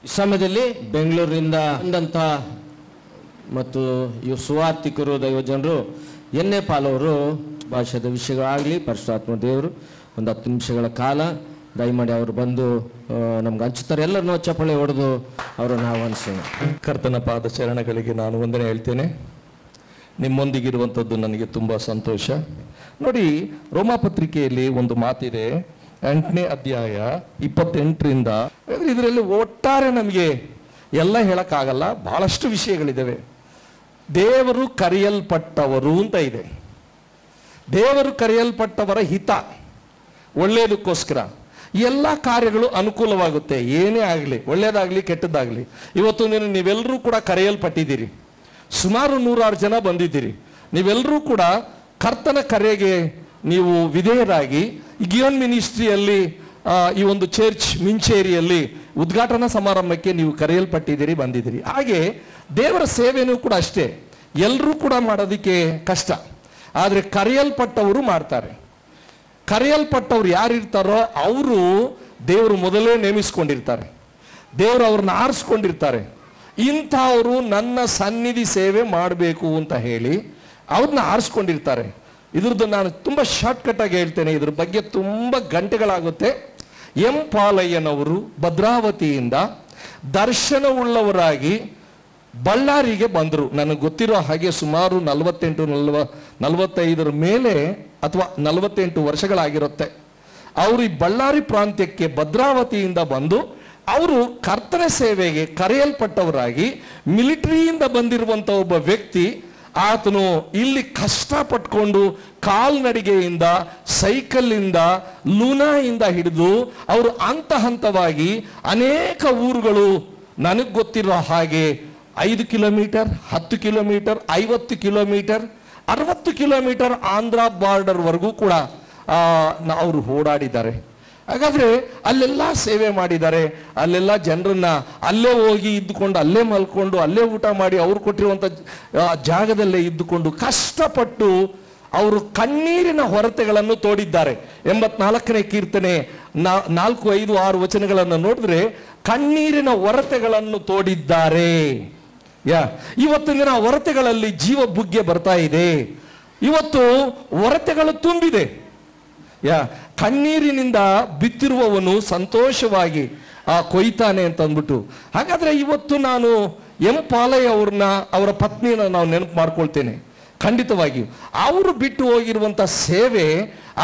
ಈ ಸಮಯದಲ್ಲಿ ಬೆಂಗಳೂರಿನಿಂದ ಬಂದಂಥ ಮತ್ತು ಇವು ಸುವಾರ್ತಿಕರು ದೈವಜನರು ಎನ್ನೇ ಪಾಲವರು ಭಾಷೆದ ವಿಷಯಗಳಾಗಲಿ ಪರಿಶುದ್ಧಾತ್ಮ ದೇವರು ಒಂದು 10 ನಿಮಿಷಗಳ ಕಾಲ ದಯಮಾಡಿ ಅವರು ಬಂದು ನಮ್ಗೆ ಹಂಚುತ್ತಾರೆ. ಎಲ್ಲರನ್ನೂ ಚಪ್ಪಳೆ ಹೊಡೆದು ಅವರನ್ನು ಆಹ್ವಾನಿಸೋಣ. ಕರ್ತನ ಪಾದ ಚರಣಗಳಿಗೆ ನಾನು ವಂದನೆ ಹೇಳ್ತೇನೆ. ನಿಮ್ಮೊಂದಿಗಿರುವಂಥದ್ದು ನನಗೆ ತುಂಬ ಸಂತೋಷ. ನೋಡಿ, ರೋಮಾಪತ್ರಿಕೆಯಲ್ಲಿ ಒಂದು ಮಾತಿದೆ, 8ನೇ ಅಧ್ಯಾಯ 28ರಿಂದ. ಇದರಲ್ಲಿ ಒಟ್ಟಾರೆ ನಮಗೆ ಎಲ್ಲ ಹೇಳಕ್ಕಾಗಲ್ಲ, ಬಹಳಷ್ಟು ವಿಷಯಗಳಿದ್ದಾವೆ. ದೇವರು ಕರೆಯಲ್ಪಟ್ಟವರು ಅಂತ ಇದೆ. ದೇವರು ಕರೆಯಲ್ಪಟ್ಟವರ ಹಿತ ಒಳ್ಳೆಯದಕ್ಕೋಸ್ಕರ ಎಲ್ಲ ಕಾರ್ಯಗಳು ಅನುಕೂಲವಾಗುತ್ತೆ. ಏನೇ ಆಗಲಿ, ಒಳ್ಳೆಯದಾಗಲಿ ಕೆಟ್ಟದ್ದಾಗಲಿ. ಇವತ್ತು ನೀವೆಲ್ಲರೂ ಕೂಡ ಕರೆಯಲ್ಪಟ್ಟಿದ್ದೀರಿ. ಸುಮಾರು 106 ಜನ ಬಂದಿದ್ದೀರಿ. ನೀವೆಲ್ಲರೂ ಕೂಡ ಕರ್ತನ ಕರೆಗೆ ನೀವು ವಿಧೇಯರಾಗಿ ಗಿಯೋನ್ ಮಿನಿಸ್ಟ್ರಿಯಲ್ಲಿ ಈ ಒಂದು ಚರ್ಚ್ ಮಿಂಚೇರಿಯಲ್ಲಿ ಉದ್ಘಾಟನಾ ಸಮಾರಂಭಕ್ಕೆ ನೀವು ಕರೆಯಲ್ಪಟ್ಟಿದ್ದೀರಿ, ಬಂದಿದ್ದೀರಿ. ಹಾಗೆ ದೇವರ ಸೇವೆನೂ ಕೂಡ ಅಷ್ಟೇ. ಎಲ್ಲರೂ ಕೂಡ ಮಾಡೋದಕ್ಕೆ ಕಷ್ಟ, ಆದರೆ ಕರೆಯಲ್ಪಟ್ಟವರು ಮಾಡ್ತಾರೆ. ಕರೆಯಲ್ಪಟ್ಟವ್ರು ಯಾರಿರ್ತಾರೋ ಅವರು ದೇವರು ಮೊದಲೇ ನೇಮಿಸ್ಕೊಂಡಿರ್ತಾರೆ. ದೇವರು ಅವ್ರನ್ನ ಆರಿಸ್ಕೊಂಡಿರ್ತಾರೆ. ಇಂಥವರು ನನ್ನ ಸನ್ನಿಧಿ ಸೇವೆ ಮಾಡಬೇಕು ಅಂತ ಹೇಳಿ ಅವ್ರನ್ನ ಆರಿಸ್ಕೊಂಡಿರ್ತಾರೆ. ಇದ್ರದ್ದು ನಾನು ತುಂಬ ಶಾರ್ಟ್ಕಟ್ ಆಗಿ ಹೇಳ್ತೇನೆ, ಇದ್ರ ಬಗ್ಗೆ ತುಂಬ ಗಂಟೆಗಳಾಗುತ್ತೆ. ಎಂ ಪಾಲಯ್ಯನವರು ಭದ್ರಾವತಿಯಿಂದ ದರ್ಶನವುಳ್ಳವರಾಗಿ ಬಳ್ಳಾರಿಗೆ ಬಂದರು. ನನಗೆ ಗೊತ್ತಿರೋ ಹಾಗೆ ಸುಮಾರು 45 ಮೇಲೆ ಅಥವಾ 48 ವರ್ಷಗಳಾಗಿರುತ್ತೆ. ಅವರು ಈ ಬಳ್ಳಾರಿ ಪ್ರಾಂತ್ಯಕ್ಕೆ ಭದ್ರಾವತಿಯಿಂದ ಬಂದು ಅವರು ಕರ್ತನ ಸೇವೆಗೆ ಕರೆಯಲ್ಪಟ್ಟವರಾಗಿ ಮಿಲಿಟರಿಯಿಂದ ಬಂದಿರುವಂಥ ಒಬ್ಬ ವ್ಯಕ್ತಿ. ಆತನು ಇಲ್ಲಿ ಕಷ್ಟಪಟ್ಕೊಂಡು ಕಾಲ್ನಡಿಗೆಯಿಂದ, ಸೈಕಲ್ಲಿಂದ, ಲೂನಾಯಿಂದ ಹಿಡಿದು ಅವರು ಹಂತವಾಗಿ ಅನೇಕ ಊರುಗಳು, ನನಗೆ ಗೊತ್ತಿರೋ ಹಾಗೆ 5 kilometre, 10 kilometre, 50 kilometre, 60 kilometre Andhra ಬಾರ್ಡರ್ವರೆಗೂ ಕೂಡ ಅವರು ಓಡಾಡಿದ್ದಾರೆ. ಹಾಗಾದ್ರೆ ಅಲ್ಲೆಲ್ಲ ಸೇವೆ ಮಾಡಿದ್ದಾರೆ, ಅಲ್ಲೆಲ್ಲ ಜನರನ್ನ ಅಲ್ಲೇ ಹೋಗಿ ಇದ್ದುಕೊಂಡು ಅಲ್ಲೇ ಮಲ್ಕೊಂಡು ಅಲ್ಲೇ ಊಟ ಮಾಡಿ ಅವ್ರು ಕೊಟ್ಟಿರುವಂಥ ಜಾಗದಲ್ಲೇ ಇದ್ದುಕೊಂಡು ಕಷ್ಟಪಟ್ಟು ಅವರು ಕಣ್ಣೀರಿನ ಹೊರತೆಗಳನ್ನು ತೋಡಿದ್ದಾರೆ. 84ನೇ ಕೀರ್ತನೆ 4, 5, 6 ವಚನಗಳನ್ನು ನೋಡಿದ್ರೆ ಕಣ್ಣೀರಿನ ಹೊರತೆಗಳನ್ನು ತೋಡಿದ್ದಾರೆ. ಇವತ್ತಿನ ದಿನ ಹೊರತೆಗಳಲ್ಲಿ ಜೀವ ಬುಗ್ಗೆ ಬರ್ತಾ ಇದೆ. ಇವತ್ತು ಹೊರತೆಗಳು ತುಂಬಿದೆ. ಕಣ್ಣೀರಿನಿಂದ ಬಿತ್ತಿರುವವನು ಸಂತೋಷವಾಗಿ ಕೊಯ್ತಾನೆ ಅಂತ ಅಂದ್ಬಿಟ್ಟು. ಹಾಗಾದ್ರೆ ಇವತ್ತು ನಾನು ಎಂ ಪಾಲಯ್ಯ ಅವ್ರನ್ನ, ಅವರ ಪತ್ನಿನ ನಾವು ನೆನಪು ಮಾಡ್ಕೊಳ್ತೇನೆ. ಖಂಡಿತವಾಗಿಯೂ ಅವರು ಬಿಟ್ಟು ಹೋಗಿರುವಂತ ಸೇವೆ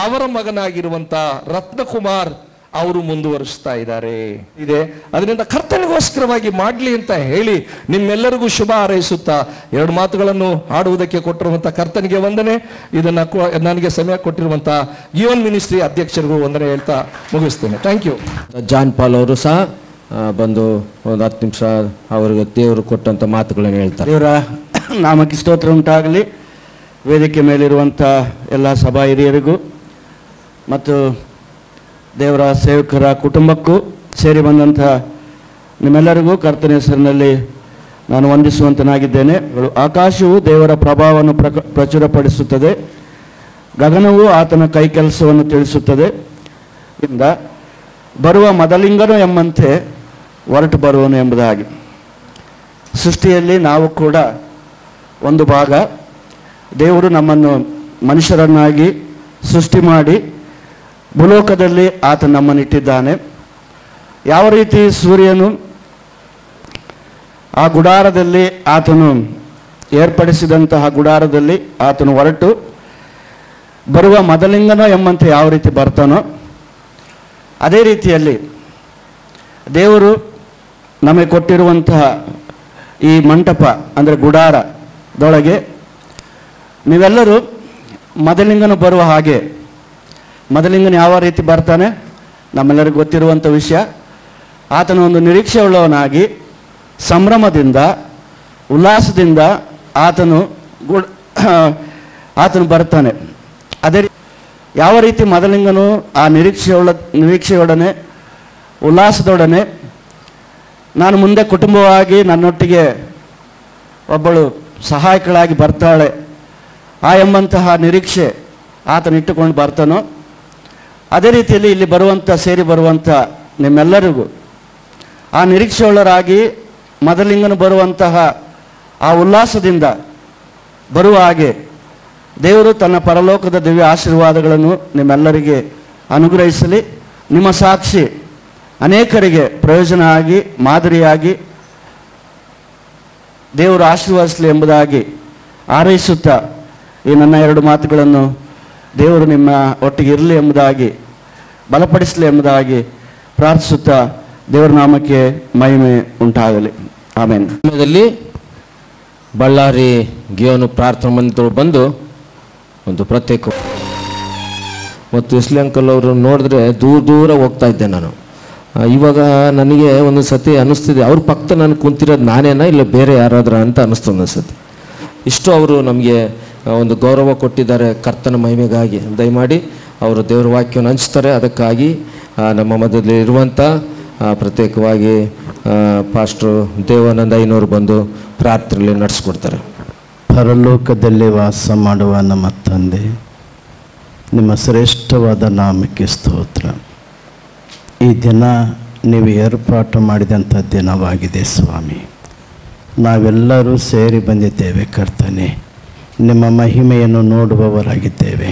ಅವರ ಮಗನಾಗಿರುವಂತ ರತ್ನಕುಮಾರ್ ಅವರು ಮುಂದುವರಿಸ್ತಾ ಇದ್ದಾರೆ ಇದೆ. ಅದರಿಂದ ಕರ್ತನಿಗೋಸ್ಕರವಾಗಿ ಮಾಡಲಿ ಅಂತ ಹೇಳಿ ನಿಮ್ಮೆಲ್ಲರಿಗೂ ಶುಭ ಹಾರೈಸುತ್ತಾ 2 ಮಾತುಗಳನ್ನು ಆಡುವುದಕ್ಕೆ ಕೊಟ್ಟಿರುವಂತ ಕರ್ತನಿಗೆ ವಂದನೆ. ಇದನ್ನ ನನಗೆ ಸಮಯ ಕೊಟ್ಟಿರುವಂತ ಗಿಯೋನ್ ಮಿನಿಸ್ಟ್ರಿ ಅಧ್ಯಕ್ಷರಿಗೂ ವಂದನೆ ಹೇಳ್ತಾ ಮುಗಿಸ್ತೇನೆ. Thank you. ಜಾನ್ ಪಾಲ್ ಅವರು ಸಹ ಬಂದು ಒಂದು 10 ನಿಮಿಷ ಅವರಿಗೆ ದೇವರು ಕೊಟ್ಟಂತ ಮಾತುಗಳನ್ನು ಹೇಳ್ತಾರೆ. ದೇವರ ನಾಮಕ್ಕೆ ಸ್ತೋತ್ರ ಉಂಟಾಗಲಿ. ವೇದಿಕೆ ಮೇಲಿರುವಂಥ ಎಲ್ಲ ಸಭಾ ಹಿರಿಯರಿಗೂ ಮತ್ತು ದೇವರ ಸೇವಕರ ಕುಟುಂಬಕ್ಕೂ ಸೇರಿ ಬಂದಂಥ ನಿಮ್ಮೆಲ್ಲರಿಗೂ ಕರ್ತನ ಹೆಸರಿನಲ್ಲಿ ನಾನು ವಂದಿಸುವಂತನಾಗಿದ್ದೇನೆ. ಆಕಾಶವು ದೇವರ ಪ್ರಭಾವವನ್ನು ಪ್ರಚುರಪಡಿಸುತ್ತದೆ, ಗಗನವು ಆತನ ಕೈ ಕೆಲಸವನ್ನು ತಿಳಿಸುತ್ತದೆ. ಇಂದ ಬರುವ ಮೊದಲಿಂಗನು ಎಂಬಂತೆ ಹೊರಟು ಬರುವನು ಎಂಬುದಾಗಿ ಸೃಷ್ಟಿಯಲ್ಲಿ ನಾವು ಕೂಡ ಒಂದು ಭಾಗ. ದೇವರು ನಮ್ಮನ್ನು ಮನುಷ್ಯರನ್ನಾಗಿ ಸೃಷ್ಟಿ ಮಾಡಿ ಭೂಲೋಕದಲ್ಲಿ ಆತ ನಮ್ಮನ್ನಿಟ್ಟಿದ್ದಾನೆ. ಯಾವ ರೀತಿ ಸೂರ್ಯನು ಆ ಗುಡಾರದಲ್ಲಿ ಆತನು ಏರ್ಪಡಿಸಿದಂತಹ ಗುಡಾರದಲ್ಲಿ ಆತನು ಹೊರಟು ಬರುವ ಮೊದಲಿಂಗನೋ ಎಂಬಂತೆ ಯಾವ ರೀತಿ ಬರ್ತಾನೋ ಅದೇ ರೀತಿಯಲ್ಲಿ ದೇವರು ನಮಗೆ ಕೊಟ್ಟಿರುವಂತಹ ಈ ಮಂಟಪ ಅಂದರೆ ಗುಡಾರದೊಳಗೆ ನೀವೆಲ್ಲರೂ ಮೊದಲಿಂಗನು ಬರುವ ಹಾಗೆ, ಮೊದಲಿಂಗನು ಯಾವ ರೀತಿ ಬರ್ತಾನೆ ನಮ್ಮೆಲ್ಲರಿಗೂ ಗೊತ್ತಿರುವಂಥ ವಿಷಯ. ಆತನ ಒಂದು ನಿರೀಕ್ಷೆ ಉಳ್ಳವನಾಗಿ ಸಂಭ್ರಮದಿಂದ ಉಲ್ಲಾಸದಿಂದ ಆತನು ಬರ್ತಾನೆ. ಅದೇ ಯಾವ ರೀತಿ ಮೊದಲಿಂಗನು ಆ ನಿರೀಕ್ಷೆಯೊಡನೆ ಉಲ್ಲಾಸದೊಡನೆ ನಾನು ಮುಂದೆ ಕುಟುಂಬವಾಗಿ ನನ್ನೊಟ್ಟಿಗೆ ಒಬ್ಬಳು ಸಹಾಯಕಳಾಗಿ ಬರ್ತಾಳೆ ಎಂಬಂತಹ ನಿರೀಕ್ಷೆ ಆತನಿಟ್ಟುಕೊಂಡು ಬರ್ತಾನೋ ಅದೇ ರೀತಿಯಲ್ಲಿ ಇಲ್ಲಿ ಸೇರಿ ಬರುವಂಥ ನಿಮ್ಮೆಲ್ಲರಿಗೂ ಆ ನಿರೀಕ್ಷೆಯುಳ್ಳರಾಗಿ ಮೊದಲಿಂಗನು ಬರುವಂತಹ ಆ ಉಲ್ಲಾಸದಿಂದ ಬರುವ ಹಾಗೆ ದೇವರು ತನ್ನ ಪರಲೋಕದ ದಿವ್ಯ ಆಶೀರ್ವಾದಗಳನ್ನು ನಿಮ್ಮೆಲ್ಲರಿಗೆ ಅನುಗ್ರಹಿಸಲಿ. ನಿಮ್ಮ ಸಾಕ್ಷಿ ಅನೇಕರಿಗೆ ಪ್ರಯೋಜನ ಆಗಿ ಮಾದರಿಯಾಗಿ ದೇವರು ಆಶೀರ್ವದಿಸಲಿ ಎಂಬುದಾಗಿ ಹಾರೈಸುತ್ತಾ ಈ ನನ್ನ 2 ಮಾತುಗಳನ್ನು ದೇವರು ನಿಮ್ಮ ಒಟ್ಟಿಗೆ ಇರಲಿ ಎಂಬುದಾಗಿ ಬಲಪಡಿಸಲಿ ಎಂಬುದಾಗಿ ಪ್ರಾರ್ಥಿಸುತ್ತಾ ದೇವರ ನಾಮಕ್ಕೆ ಮಹಿಮೆ ಉಂಟಾಗಲಿ. ಆಮೇನ್. ಸಮಯದಲ್ಲಿ ಬಳ್ಳಾರಿ ಗಿಯೋನು ಪ್ರಾರ್ಥನಾ ಮಂದಿರಗಳು ಬಂದು ಒಂದು ಪ್ರತ್ಯೇಕ ಮತ್ತು ಎಸ್ಲಿ ಅಂಕಲ್ ಅವರು ನೋಡಿದ್ರೆ ದೂರ ಹೋಗ್ತಾ ಇದ್ದೆ ನಾನು. ಇವಾಗ ನನಗೆ ಒಂದು ಸತಿ ಅನ್ನಿಸ್ತಿದೆ ಅವ್ರ ಪಕ್ಕ ನಾನು ಕುಂತಿರೋದು ನಾನೇನಾ ಇಲ್ಲ ಬೇರೆ ಯಾರಾದ್ರ ಅಂತ ಅನ್ನಿಸ್ತು ಒಂದು ಸತಿ. ಇಷ್ಟು ಅವರು ನಮಗೆ ಒಂದು ಗೌರವ ಕೊಟ್ಟಿದ್ದಾರೆ ಕರ್ತನ ಮಹಿಮೆಗಾಗಿ. ದಯಮಾಡಿ ಅವರು ದೇವರ ವಾಕ್ಯವನ್ನು ಹಂಚ್ತಾರೆ. ಅದಕ್ಕಾಗಿ ನಮ್ಮ ಮಧ್ಯದಲ್ಲಿ ಇರುವಂಥ ಪ್ರತ್ಯೇಕವಾಗಿ ಪಾಸ್ಟ್ರು ದೇವಾನಂದ ಐನೂರು ಬಂದು ಪ್ರಾರ್ಥನೆಯಲ್ಲಿ ನಡೆಸ್ಕೊಡ್ತಾರೆ. ಪರಲೋಕದಲ್ಲಿ ವಾಸ ಮಾಡುವ ನಮ್ಮ ತಂದೆ, ನಿಮ್ಮ ಶ್ರೇಷ್ಠವಾದ ನಾಮಕ್ಕೆ ಸ್ತೋತ್ರ. ಈ ದಿನ ನೀವು ಏರ್ಪಾಟು ಮಾಡಿದಂಥ ದಿನವಾಗಿದೆ ಸ್ವಾಮಿ. ನಾವೆಲ್ಲರೂ ಸೇರಿ ಬಂದಿದ್ದೇವೆ ಕರ್ತನೆ, ನಿಮ್ಮ ಮಹಿಮೆಯನ್ನು ನೋಡುವವರಾಗಿದ್ದೇವೆ.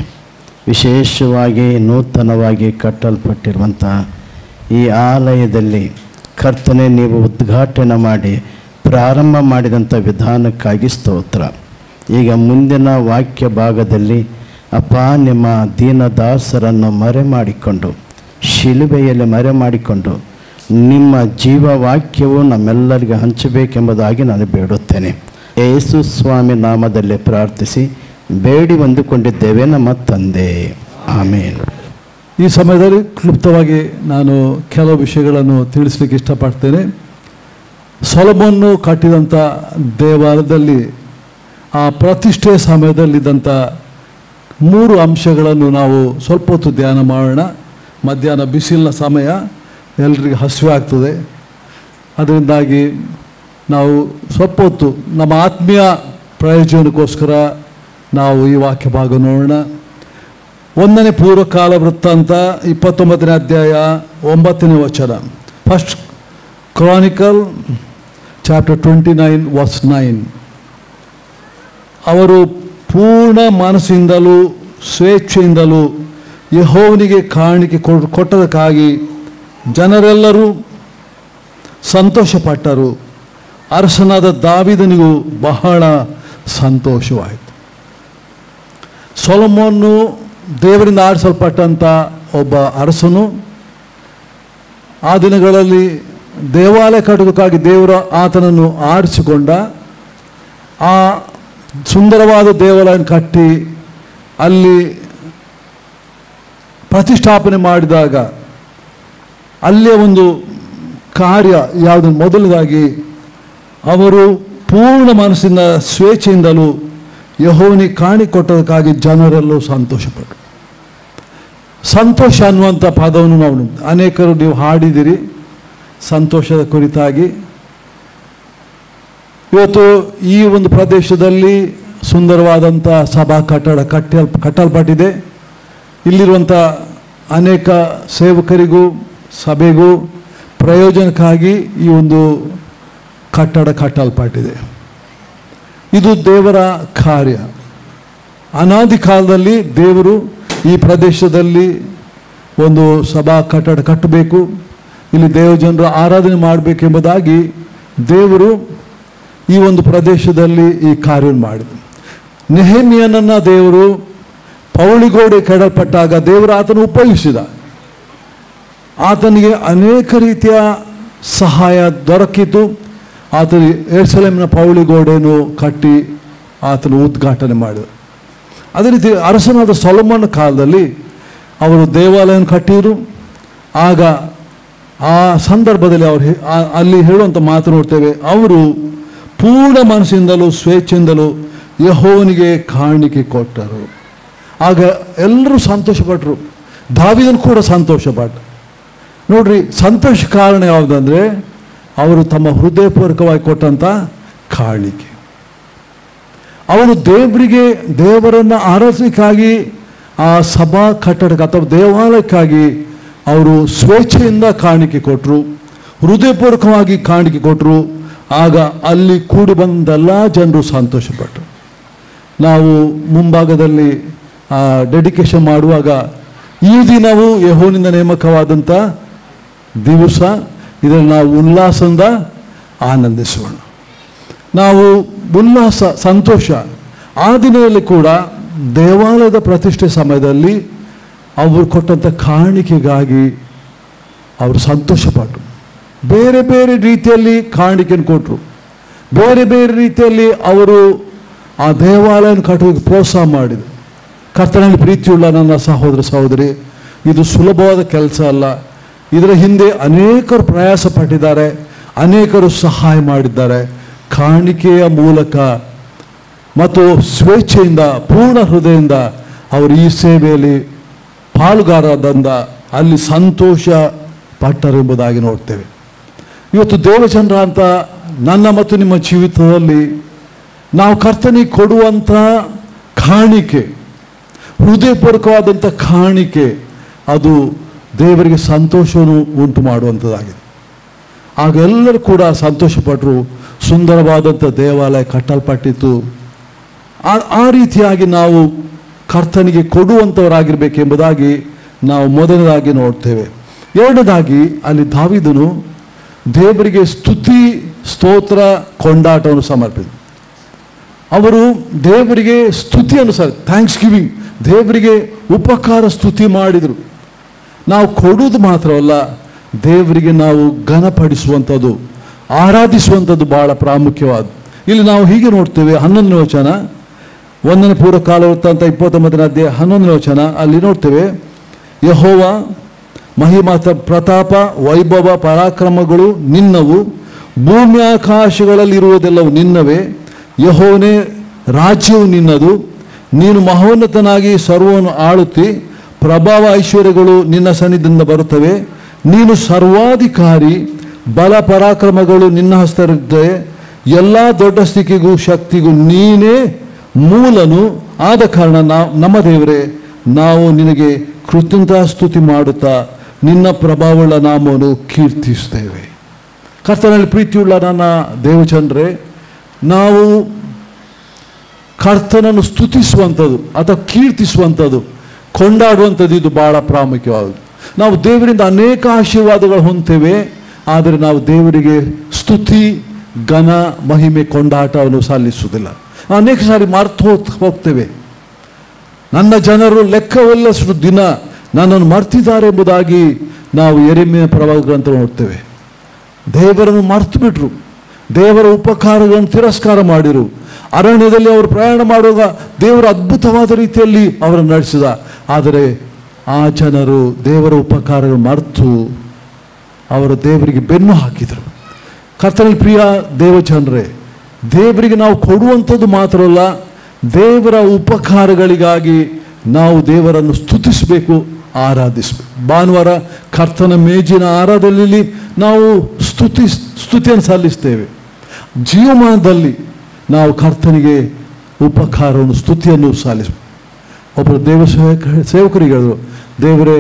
ವಿಶೇಷವಾಗಿ ನೂತನವಾಗಿ ಕಟ್ಟಲ್ಪಟ್ಟಿರುವಂಥ ಈ ಆಲಯದಲ್ಲಿ ಕರ್ತನೆ ನೀವು ಉದ್ಘಾಟನೆ ಮಾಡಿ ಪ್ರಾರಂಭ ಮಾಡಿದಂಥ ವಿಧಾನಕ್ಕಾಗಿ ಸ್ತೋತ್ರ. ಈಗ ಮುಂದಿನ ವಾಕ್ಯ ಭಾಗದಲ್ಲಿ ಅಪ್ಪ ನಿಮ್ಮ ದೀನದಾಸರನ್ನು ಮರೆ ಮಾಡಿಕೊಂಡು ಶಿಲುಬೆಯಲ್ಲಿ ಮರೆ ಮಾಡಿಕೊಂಡು ನಿಮ್ಮ ಜೀವವಾಕ್ಯವು ನಮ್ಮೆಲ್ಲರಿಗೆ ಹಂಚಬೇಕೆಂಬುದಾಗಿ ನಾನು ಬೇಡುತ್ತೇನೆ. ಯೇಸು ಸ್ವಾಮಿ ನಾಮದಲ್ಲಿ ಪ್ರಾರ್ಥಿಸಿ ಬೇಡಿ ಹೊಂದಿಕೊಂಡಿದ್ದೇವೆ ನಮ್ಮ ತಂದೆ, ಆಮೇನ್. ಈ ಸಮಯದಲ್ಲಿ ಕ್ಲುಪ್ತವಾಗಿ ನಾನು ಕೆಲವು ವಿಷಯಗಳನ್ನು ತಿಳಿಸ್ಲಿಕ್ಕೆ ಇಷ್ಟಪಡ್ತೇನೆ. ಸೊಲೊಮೋನ್ ಕಟ್ಟಿದಂಥ ದೇವಾಲಯದಲ್ಲಿ ಆ ಪ್ರತಿಷ್ಠೆ ಸಮಯದಲ್ಲಿದ್ದಂಥ 3 ಅಂಶಗಳನ್ನು ನಾವು ಸ್ವಲ್ಪ ಹೊತ್ತು ಧ್ಯಾನ ಮಾಡೋಣ. ಮಧ್ಯಾಹ್ನ ಬಿಸಿಲಿನ ಸಮಯ, ಎಲ್ರಿಗೂ ಹಸಿವೆ ಆಗ್ತದೆ. ಅದರಿಂದಾಗಿ ನಾವು ಸ್ವಲ್ಪ ಹೊತ್ತು ನಮ್ಮ ಆತ್ಮೀಯ ಪ್ರಯೋಜನಕ್ಕೋಸ್ಕರ ನಾವು ಈ ವಾಕ್ಯ ಭಾಗ ನೋಡೋಣ. 1ನೇ ಪೂರ್ವಕಾಲ ವೃತ್ತಾಂತ 29ನೇ ಅಧ್ಯಾಯ 9ನೇ ವಚನ. First chronicle chapter 29 verse 9. ಅವರು ಪೂರ್ಣ ಮನಸ್ಸಿಂದಲೂ ಸ್ವೇಚ್ಛೆಯಿಂದಲೂ ಯೆಹೋವನಿಗೆ ಕಾಣಿಕೆ ಕೊಟ್ಟದಕ್ಕಾಗಿ ಜನರೆಲ್ಲರೂ ಸಂತೋಷಪಟ್ಟರು. ಅರಸನಾದ ದಾವೀದನಿಗೂ ಬಹಳ ಸಂತೋಷವಾಯಿತು. ಸೊಲೊಮೋನನು ದೇವರಿಂದ ಆರಿಸಲ್ಪಟ್ಟಂಥ ಒಬ್ಬ ಅರಸನು. ಆ ದಿನಗಳಲ್ಲಿ ದೇವಾಲಯ ಕಟ್ಟೋದಕ್ಕಾಗಿ ದೇವರು ಆತನನ್ನು ಆರಿಸಿಕೊಂಡ. ಆ ಸುಂದರವಾದ ದೇವಾಲಯ ಕಟ್ಟಿ ಅಲ್ಲಿ ಪ್ರತಿಷ್ಠಾಪನೆ ಮಾಡಿದಾಗ ಅಲ್ಲಿಯ ಒಂದು ಕಾರ್ಯ ಯಾವುದು, ಮೊದಲನೇದಾಗಿ ಅವರು ಪೂರ್ಣ ಮನಸ್ಸಿನ ಸ್ವೇಚ್ಛೆಯಿಂದಲೂ ಯೆಹೋವನಿಗೆ ಕಾಣಿಕೊಟ್ಟದಕ್ಕಾಗಿ ಜನರೆಲ್ಲೂ ಸಂತೋಷಪಟ್ಟರು. ಸಂತೋಷ ಅನ್ನುವಂಥ ಪದವನ್ನು ನಾವು ಅನೇಕರು ನೀವು ಹಾಡಿದಿರಿ ಸಂತೋಷದ ಕುರಿತಾಗಿ. ಇವತ್ತು ಈ ಒಂದು ಪ್ರದೇಶದಲ್ಲಿ ಸುಂದರವಾದಂಥ ಸಭಾ ಕಟ್ಟಡ ಕಟ್ಟಲ್ಪಟ್ಟಿದೆ. ಇಲ್ಲಿರುವಂಥ ಅನೇಕ ಸೇವಕರಿಗೂ ಸಭೆಗೂ ಪ್ರಯೋಜನಕ್ಕಾಗಿ ಈ ಒಂದು ಕಟ್ಟಡ ಕಟ್ಟಲ್ಪಟ್ಟಿದೆ. ಇದು ದೇವರ ಕಾರ್ಯ. ಅನಾದಿ ಕಾಲದಲ್ಲಿ ದೇವರು ಈ ಪ್ರದೇಶದಲ್ಲಿ ಒಂದು ಸಭಾ ಕಟ್ಟಡ ಕಟ್ಟಬೇಕು, ಇಲ್ಲಿ ದೇವಜನರು ಆರಾಧನೆ ಮಾಡಬೇಕೆಂಬುದಾಗಿ ದೇವರು ಈ ಒಂದು ಪ್ರದೇಶದಲ್ಲಿ ಈ ಕಾರ್ಯವನ್ನು ಮಾಡಿದರು. ನೆಹೆಮೀಯನನ್ನು ದೇವರು ಪೌಳಿಗೋಡೆ ಕೆಡಲ್ಪಟ್ಟಾಗ ದೇವರು ಆತನು ಉಪಯೋಗಿಸಿದ. ಆತನಿಗೆ ಅನೇಕ ರೀತಿಯ ಸಹಾಯ ದೊರಕಿತು. ಆತನು ಯೆರೂಸಲೇಮಿನ ಪೌಳಿಗೋಡೆಯನ್ನು ಕಟ್ಟಿ ಆತನು ಉದ್ಘಾಟನೆ ಮಾಡಿದರು. ಅದೇ ರೀತಿ ಅರಸನಾದ ಸೊಲೊಮೋನ ಕಾಲದಲ್ಲಿ ಅವರು ದೇವಾಲಯವನ್ನು ಕಟ್ಟಿದರು. ಆಗ ಆ ಸಂದರ್ಭದಲ್ಲಿ ಅವರು ಅಲ್ಲಿ ಹೇಳುವಂಥ ಮಾತು ನೋಡ್ತೇವೆ, ಅವರು ಪೂರ್ಣ ಮನಸ್ಸಿಂದಲೂ ಸ್ವೇಚ್ಛೆಯಿಂದಲೂ ಯೆಹೋವನಿಗೆ ಕಾಣಿಕೆ ಕೊಟ್ಟರು. ಆಗ ಎಲ್ಲರೂ ಸಂತೋಷಪಟ್ಟರು. ದಾವೀದನು ಕೂಡ ಸಂತೋಷಪಟ್ಟ. ನೋಡ್ರಿ, ಸಂತೋಷ ಕಾರಣ ಯಾವುದಂದರೆ ಅವರು ತಮ್ಮ ಹೃದಯಪೂರ್ವಕವಾಗಿ ಕೊಟ್ಟಂಥ ಕಾಣಿಕೆ. ಅವರು ದೇವರನ್ನು ಆರಾಧಿಸಲಿಕ್ಕಾಗಿ ಆ ಸಭಾ ಕಟ್ಟಡಕ್ಕೆ ಅಥವಾ ದೇವಾಲಯಕ್ಕಾಗಿ ಅವರು ಸ್ವೇಚ್ಛೆಯಿಂದ ಕಾಣಿಕೆ ಕೊಟ್ಟರು, ಹೃದಯಪೂರ್ವಕವಾಗಿ ಕಾಣಿಕೆ ಕೊಟ್ಟರು. ಆಗ ಅಲ್ಲಿ ಕೂಡಿ ಬಂದೆಲ್ಲ ಜನರು ಸಂತೋಷಪಟ್ಟರು. ನಾವು ಮುಂಭಾಗದಲ್ಲಿ ಡೆಡಿಕೇಶನ್ ಮಾಡುವಾಗ ಈ ದಿನವು ಯೆಹೋವನಿಂದ ನೇಮಕವಾದಂಥ ದಿವಸ, ಇದರಲ್ಲಿ ನಾವು ಉಲ್ಲಾಸದಿಂದ ಆನಂದಿಸೋಣ. ನಾವು ಉಲ್ಲಾಸ ಸಂತೋಷ. ಆ ದಿನದಲ್ಲಿ ಕೂಡ ದೇವಾಲಯದ ಪ್ರತಿಷ್ಠೆ ಸಮಯದಲ್ಲಿ ಅವರು ಕೊಟ್ಟಂಥ ಕಾಣಿಕೆಗಾಗಿ ಅವರು ಸಂತೋಷಪಟ್ಟರು. ಬೇರೆ ಬೇರೆ ರೀತಿಯಲ್ಲಿ ಕಾಣಿಕೆಯನ್ನು ಕೊಟ್ಟರು. ಬೇರೆ ಬೇರೆ ರೀತಿಯಲ್ಲಿ ಅವರು ಆ ದೇವಾಲಯನ ಕಟ್ಟುವುದಕ್ಕೆ ಪ್ರೋತ್ಸಾಹ ಮಾಡಿದರು. ಕರ್ತನಲ್ಲಿ ಪ್ರೀತಿಯುಳ್ಳ ನನ್ನ ಸಹೋದರ ಸಹೋದರಿ, ಇದು ಸುಲಭವಾದ ಕೆಲಸ ಅಲ್ಲ. ಇದರ ಹಿಂದೆ ಅನೇಕರು ಪ್ರಯಾಸ ಪಟ್ಟಿದ್ದಾರೆ, ಅನೇಕರು ಸಹಾಯ ಮಾಡಿದ್ದಾರೆ. ಕಾಣಿಕೆಯ ಮೂಲಕ ಮತ್ತು ಸ್ವೇಚ್ಛೆಯಿಂದ ಪೂರ್ಣ ಹೃದಯದಿಂದ ಅವರು ಈ ಸೇವೆಯಲ್ಲಿ ಪಾಲುಗಾರರಿಂದ ಅಲ್ಲಿ ಸಂತೋಷ ಪಟ್ಟರೆಂಬುದಾಗಿ ನೋಡ್ತೇವೆ. ಇವತ್ತು ದೇವಚಂದ್ರ ಅಂತ ನನ್ನ ಮತ್ತು ನಿಮ್ಮ ಜೀವಿತದಲ್ಲಿ ನಾವು ಕರ್ತನಿಗೆ ಕೊಡುವಂಥ ಕಾಣಿಕೆ, ಹೃದಯಪೂರ್ವಕವಾದಂಥ ಕಾಣಿಕೆ, ಅದು ದೇವರಿಗೆ ಸಂತೋಷವನ್ನು ಉಂಟು ಮಾಡುವಂಥದ್ದಾಗಿದೆ. ಆಗ ಎಲ್ಲರೂ ಕೂಡ ಸಂತೋಷಪಟ್ಟರು. ಸುಂದರವಾದಂಥ ದೇವಾಲಯ ಕಟ್ಟಲ್ಪಟ್ಟಿತ್ತು. ಆ ರೀತಿಯಾಗಿ ನಾವು ಕರ್ತನಿಗೆ ಕೊಡುವಂಥವರಾಗಿರ್ಬೇಕೆಂಬುದಾಗಿ ನಾವು ಮೊದಲನೇದಾಗಿ ನೋಡ್ತೇವೆ. ಎರಡನೇದಾಗಿ ಅಲ್ಲಿ ದಾವೀದನು ದೇವರಿಗೆ ಸ್ತುತಿ ಸ್ತೋತ್ರ ಕೊಂಡಾಟವನ್ನು ಸಮರ್ಪಿಸಿದರು. ಅವರು ದೇವರಿಗೆ ಸ್ತುತಿಯನ್ನು ಥ್ಯಾಂಕ್ಸ್ ಗಿವಿಂಗ್, ದೇವರಿಗೆ ಉಪಕಾರ ಸ್ತುತಿ ಮಾಡಿದರು. ನಾವು ಕೊಡುವುದು ಮಾತ್ರವಲ್ಲ, ದೇವರಿಗೆ ನಾವು ಘನಪಡಿಸುವಂಥದ್ದು, ಆರಾಧಿಸುವಂಥದ್ದು ಬಹಳ ಪ್ರಾಮುಖ್ಯವಾದ. ಇಲ್ಲಿ ನಾವು ಹೀಗೆ ನೋಡ್ತೇವೆ, 11ನೇ ವಚನ, 1ನೇ ಪೂರ್ವಕಾಲ ವೃತ್ತಾಂತ 29ನೇ ಅಧ್ಯಾಯ 11ನೇ ವಚನ. ಅಲ್ಲಿ ನೋಡ್ತೇವೆ, ಯೆಹೋವ ಮಹಿಮಾ ಪ್ರತಾಪ ವೈಭವ ಪರಾಕ್ರಮಗಳು ನಿನ್ನವು, ಭೂಮಿ ಆಕಾಶಗಳಲ್ಲಿರುವುದೆಲ್ಲವೂ ನಿನ್ನವೇ. ಯೆಹೋವನೇ ರಾಜ್ಯವು ನಿನ್ನದು, ನೀನು ಮಹೋನ್ನತನಾಗಿ ಸರ್ವವನ್ನು ಆಳುತ್ತಿ, ಪ್ರಭಾವ ಐಶ್ವರ್ಯಗಳು ನಿನ್ನ ಸನ್ನಿಧಿಯಿಂದ ಬರುತ್ತವೆ. ನೀನು ಸರ್ವಾಧಿಕಾರಿ, ಬಲ ಪರಾಕ್ರಮಗಳು ನಿನ್ನ ಹಸ್ತರಿದ್ದೆ. ಎಲ್ಲ ದೊಡ್ಡ ಸ್ಥಿತಿಗೂ ಶಕ್ತಿಗೂ ನೀನೇ ಮೂಲನು. ಆದ ಕಾರಣ ನಮ್ಮ ದೇವರೇ, ನಾವು ನಿನಗೆ ಕೃತಜ್ಞತಾಸ್ತುತಿ ಮಾಡುತ್ತಾ ನಿನ್ನ ಪ್ರಭಾವವುಳ್ಳ ನಾಮವನ್ನು ಕೀರ್ತಿಸ್ತೇವೆ. ಕರ್ತನಲ್ಲಿ ಪ್ರೀತಿಯುಳ್ಳ ನನ್ನ ದೇವಚಂದ್ರೇ, ನಾವು ಕರ್ತನನ್ನು ಸ್ತುತಿಸುವಂಥದ್ದು ಅಥವಾ ಕೀರ್ತಿಸುವಂಥದ್ದು, ಕೊಂಡಾಡುವಂಥದ್ದು ಇದು ಬಹಳ ಪ್ರಾಮುಖ್ಯವಾಗುವುದು. ನಾವು ದೇವರಿಂದ ಅನೇಕ ಆಶೀರ್ವಾದಗಳು ಹೊಂದ್ತೇವೆ, ಆದರೆ ನಾವು ದೇವರಿಗೆ ಸ್ತುತಿ, ಘನ, ಮಹಿಮೆ, ಕೊಂಡಾಟವನ್ನು ಸಲ್ಲಿಸುವುದಿಲ್ಲ. ಅನೇಕ ಸಾರಿ ಮರ್ತು ಹೋಗ್ತೇವೆ. ನನ್ನ ಜನರು ಲೆಕ್ಕವಿಲ್ಲಷ್ಟು ದಿನ ನನ್ನನ್ನು ಮರ್ತಿದ್ದಾರೆ ಎಂಬುದಾಗಿ ನಾವು ಯೆರೆಮೀಯ ಪ್ರವಾದ ಗ್ರಂಥ ನೋಡ್ತೇವೆ. ದೇವರನ್ನು ಮರ್ತು ಬಿಟ್ರು, ದೇವರ ಉಪಕಾರಗಳನ್ನು ತಿರಸ್ಕಾರ ಮಾಡಿರು. ಅರಣ್ಯದಲ್ಲಿ ಅವರು ಪ್ರಯಾಣ ಮಾಡುವಾಗ ದೇವರು ಅದ್ಭುತವಾದ ರೀತಿಯಲ್ಲಿ ಅವರನ್ನು ನಡೆಸಿದ. ಆದರೆ ಆ ಜನರು ದೇವರ ಉಪಕಾರಗಳು ಮರೆತು ಅವರು ದೇವರಿಗೆ ಬೆನ್ನು ಹಾಕಿದರು. ಕರ್ತನಲ್ಲಿ ಪ್ರಿಯ ದೇವಜನರೇ, ದೇವರಿಗೆ ನಾವು ಕೊಡುವಂಥದ್ದು ಮಾತ್ರವಲ್ಲ, ದೇವರ ಉಪಕಾರಗಳಿಗಾಗಿ ನಾವು ದೇವರನ್ನು ಸ್ತುತಿಸಬೇಕು, ಆರಾಧಿಸಬೇಕು. ಭಾನುವಾರ ಕರ್ತನ ಮೇಜಿನ ಆರಾಧನೆಯಲ್ಲಿ ನಾವು ಸ್ತುತಿಯನ್ನು ಸಲ್ಲಿಸ್ತೇವೆ. ಜೀವಮಾನದಲ್ಲಿ ನಾವು ಕರ್ತನಿಗೆ ಉಪಕಾರವನ್ನು, ಸ್ತುತಿಯನ್ನು ಸಲ್ಲಿಸಬೇಕು. ಒಬ್ಬರು ಸೇವಕರಿಗೆ ಹೇಳಿದ್ರು, ದೇವರೇ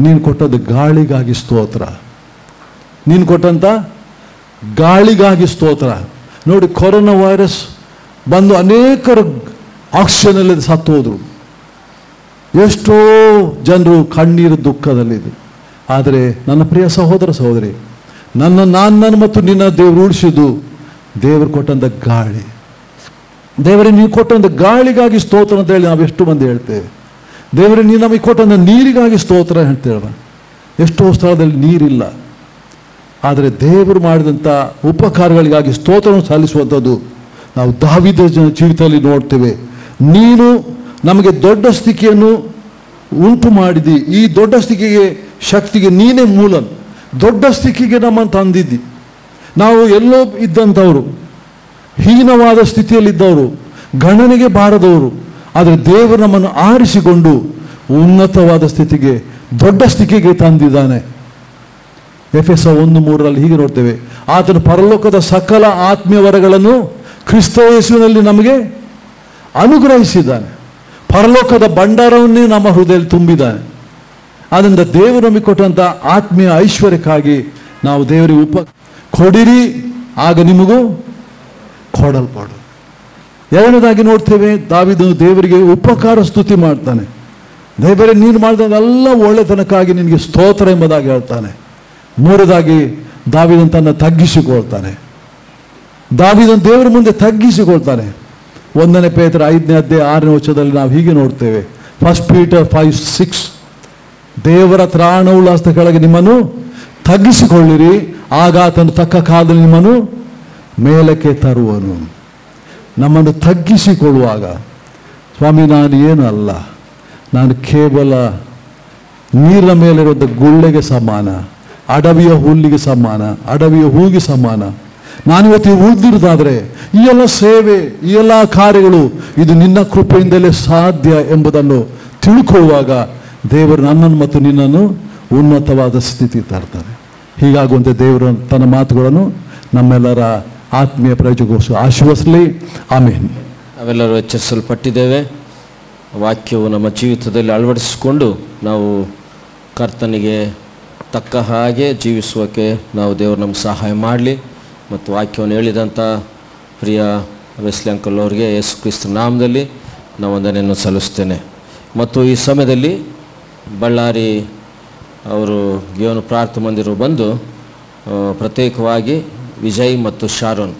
ನೀನು ಕೊಟ್ಟದ್ದು ಗಾಳಿಗಾಗಿ ಸ್ತೋತ್ರ, ನೀನು ಕೊಟ್ಟಂಥ ಗಾಳಿಗಾಗಿ ಸ್ತೋತ್ರ. ನೋಡಿ, ಕೊರೋನಾ ವೈರಸ್ ಬಂದು ಅನೇಕರು ಆಕ್ಸಿಜನಲ್ಲಿ ಸತ್ತು ಹೋದರು. ಎಷ್ಟೋ ಜನರು ಕಣ್ಣೀರು ದುಃಖದಲ್ಲಿದ್ದರು. ಆದರೆ ನನ್ನ ಪ್ರಿಯ ಸಹೋದರ ಸಹೋದರಿ, ನಾನು ಮತ್ತು ನಿನ್ನ ದೇವರು ಉಳಿಸಿದ್ದು ದೇವರು ಕೊಟ್ಟಂಥ ಗಾಳಿ. ದೇವರೇ ನೀವು ಕೊಟ್ಟಂಥ ಗಾಳಿಗಾಗಿ ಸ್ತೋತ್ರ ಅಂತ ಹೇಳಿ ನಾವು ಎಷ್ಟು ಮಂದಿ ಹೇಳ್ತೇವೆ. ದೇವರೇ ನೀನು ನಮಗೆ ಕೊಟ್ಟಂಥ ನೀರಿಗಾಗಿ ಸ್ತೋತ್ರ ಹೇಳ್ತೇವೆ. ಎಷ್ಟೋ ಸ್ಥಳದಲ್ಲಿ ನೀರಿಲ್ಲ, ಆದರೆ ದೇವರು ಮಾಡಿದಂಥ ಉಪಕಾರಗಳಿಗಾಗಿ ಸ್ತೋತ್ರವನ್ನು ಸಲ್ಲಿಸುವಂಥದ್ದು ನಾವು ದಾವೀದ ಜೀವಿತದಲ್ಲಿ ನೋಡ್ತೇವೆ. ನೀನು ನಮಗೆ ದೊಡ್ಡ ಸ್ಥಿತಿಯನ್ನು ಉಂಟು ಮಾಡಿದಿ, ಈ ದೊಡ್ಡ ಸ್ಥಿತಿಗೆ ಶಕ್ತಿಗೆ ನೀನೇ ಮೂಲ. ದೊಡ್ಡ ಸ್ಥಿತಿಗೆ ನಮ್ಮನ್ನು ತಂದಿದ್ದಿ. ನಾವು ಎಲ್ಲೋ ಇದ್ದಂಥವರು, ಹೀನವಾದ ಸ್ಥಿತಿಯಲ್ಲಿದ್ದವರು, ಗಣನೆಗೆ ಬಾರದವರು, ಆದರೆ ದೇವರು ನಮ್ಮನ್ನು ಆರಿಸಿಕೊಂಡು ಉನ್ನತವಾದ ಸ್ಥಿತಿಗೆ, ದೊಡ್ಡ ಸ್ಥಿತಿಗೆ ತಂದಿದ್ದಾನೆ. ಎಫೆಸ 1:3 ಹೀಗೆ ನೋಡ್ತೇವೆ, ಆತನು ಪರಲೋಕದ ಸಕಲ ಆತ್ಮೀಯ ವರಗಳನ್ನು ಕ್ರಿಸ್ತ ಯೇಸುವಿನಲ್ಲಿ ನಮಗೆ ಅನುಗ್ರಹಿಸಿದ್ದಾನೆ. ಪರಲೋಕದ ಭಂಡಾರವನ್ನೇ ನಮ್ಮ ಹೃದಯದಲ್ಲಿ ತುಂಬಿದ್ದಾನೆ. ಆದ್ದರಿಂದ ದೇವರು ನಮಗೆ ಕೊಟ್ಟಂಥ ಆತ್ಮೀಯ ಐಶ್ವರ್ಯಕ್ಕಾಗಿ ನಾವು ದೇವರಿಗೆ ಕೊಡಿರಿ, ಆಗ ನಿಮಗೂ ಕೊಡಲ್ಪಡು. ಎರಡನೇದಾಗಿ ನೋಡ್ತೇವೆ, ದಾವೀದನು ದೇವರಿಗೆ ಉಪಕಾರ ಸ್ತುತಿ ಮಾಡ್ತಾನೆ. ದೇವರೇ ನೀನು ಮಾಡಿದೆಲ್ಲ ಒಳ್ಳೆತನಕ್ಕಾಗಿ ನಿನಗೆ ಸ್ತೋತ್ರ ಎಂಬುದಾಗಿ ಹೇಳ್ತಾನೆ. ಮೂರನೇದಾಗಿ ದಾವೀದನು ತನ್ನ ತಗ್ಗಿಸಿಕೊಳ್ತಾನೆ. ದಾವೀದನು ದೇವರ ಮುಂದೆ ತಗ್ಗಿಸಿಕೊಳ್ತಾನೆ. 1 ಪೇತ್ರ 5ನೇ ಅಧ್ಯಾಯ 6ನೇ ವಚನದಲ್ಲಿ ನಾವು ಹೀಗೆ ನೋಡ್ತೇವೆ, 1 Peter 5:6, ದೇವರ ತ್ರಾಣವುಳ್ಳ ಹಸ್ತ ಕೆಳಗೆ ನಿಮ್ಮನ್ನು ತಗ್ಗಿಸಿಕೊಳ್ಳಿರಿ, ಆಗ ಆತನು ತಕ್ಕ ಕಾಲದಲ್ಲಿ ನಿಮ್ಮನ್ನು ಮೇಲಕ್ಕೆ ತರುವನು. ನಮ್ಮನ್ನು ತಗ್ಗಿಸಿಕೊಳ್ಳುವಾಗ, ಸ್ವಾಮಿ ನಾನು ಏನೂ ಅಲ್ಲ, ನಾನು ಕೇವಲ ನೀರಿನ ಮೇಲಿರುವಂಥ ಗುಳ್ಳೆಗೆ ಸಮಾನ, ಅಡವಿಯ ಹುಲ್ಲಿಗೆ ಸಮಾನ, ಅಡವಿಯ ಹೂವಿಗೆ ಸಮಾನ. ನಾನಿವತ್ತು ಉಳಿದಿರೋದಾದರೆ ಈ ಎಲ್ಲ ಸೇವೆ, ಈ ಎಲ್ಲ ಕಾರ್ಯಗಳು ಇದು ನಿನ್ನ ಕೃಪೆಯಿಂದಲೇ ಸಾಧ್ಯ ಎಂಬುದನ್ನು ತಿಳ್ಕೊಳ್ಳುವಾಗ ದೇವರು ನನ್ನನ್ನು ಮತ್ತು ನಿನ್ನನ್ನು ಉನ್ನತವಾದ ಸ್ಥಿತಿ ತರ್ತಾರೆ. ಹೀಗಾಗುವಂತೆ ದೇವರು ತನ್ನ ಮಾತುಗಳನ್ನು ನಮ್ಮೆಲ್ಲರ ಆತ್ಮೀಯ ಪ್ರಯೋಜನಗೋಸ್ಕರ ಆಶೀರ್ವದಿಸಲಿ. ಆಮೇಲೆ ನಾವೆಲ್ಲರೂ ಎಚ್ಚರಿಸಲ್ಪಟ್ಟಿದ್ದೇವೆ. ವಾಕ್ಯವು ನಮ್ಮ ಜೀವಿತದಲ್ಲಿ ಅಳವಡಿಸಿಕೊಂಡು ನಾವು ಕರ್ತನಿಗೆ ತಕ್ಕ ಹಾಗೆ ಜೀವಿಸುವಕ್ಕೆ ನಾವು ದೇವರು ನಮ್ಗೆ ಸಹಾಯ ಮಾಡಲಿ. ಮತ್ತು ವಾಕ್ಯವನ್ನು ಹೇಳಿದಂಥ ಪ್ರಿಯ ವೆಸ್ಲಿ ಅಂಕಲ್ ಅವರಿಗೆ ಯೇಸು ಕ್ರಿಸ್ತ ನಾಮದಲ್ಲಿ ನಾವು ವಂದನೆಯನ್ನು ಸಲ್ಲಿಸ್ತೇನೆ. ಮತ್ತು ಈ ಸಮಯದಲ್ಲಿ ಬಳ್ಳಾರಿ ಅವರು ಗಿಯೋನು ಪ್ರಾರ್ಥನಾ ಮಂದಿರ ಬಂದು ಪ್ರತ್ಯೇಕವಾಗಿ ವಿಜಯ್ ಮತ್ತು ಶಾರೋನ್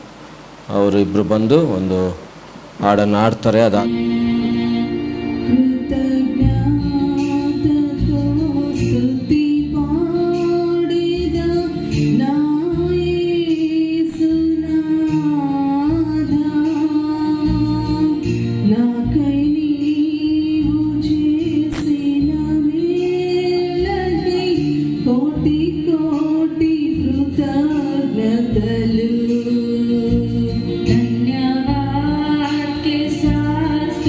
ಅವರು ಇಬ್ಬರು ಬಂದು ಒಂದು ಹಾಡನ್ನು ಹಾಡ್ತಾರೆ. धन्यवाद के साथ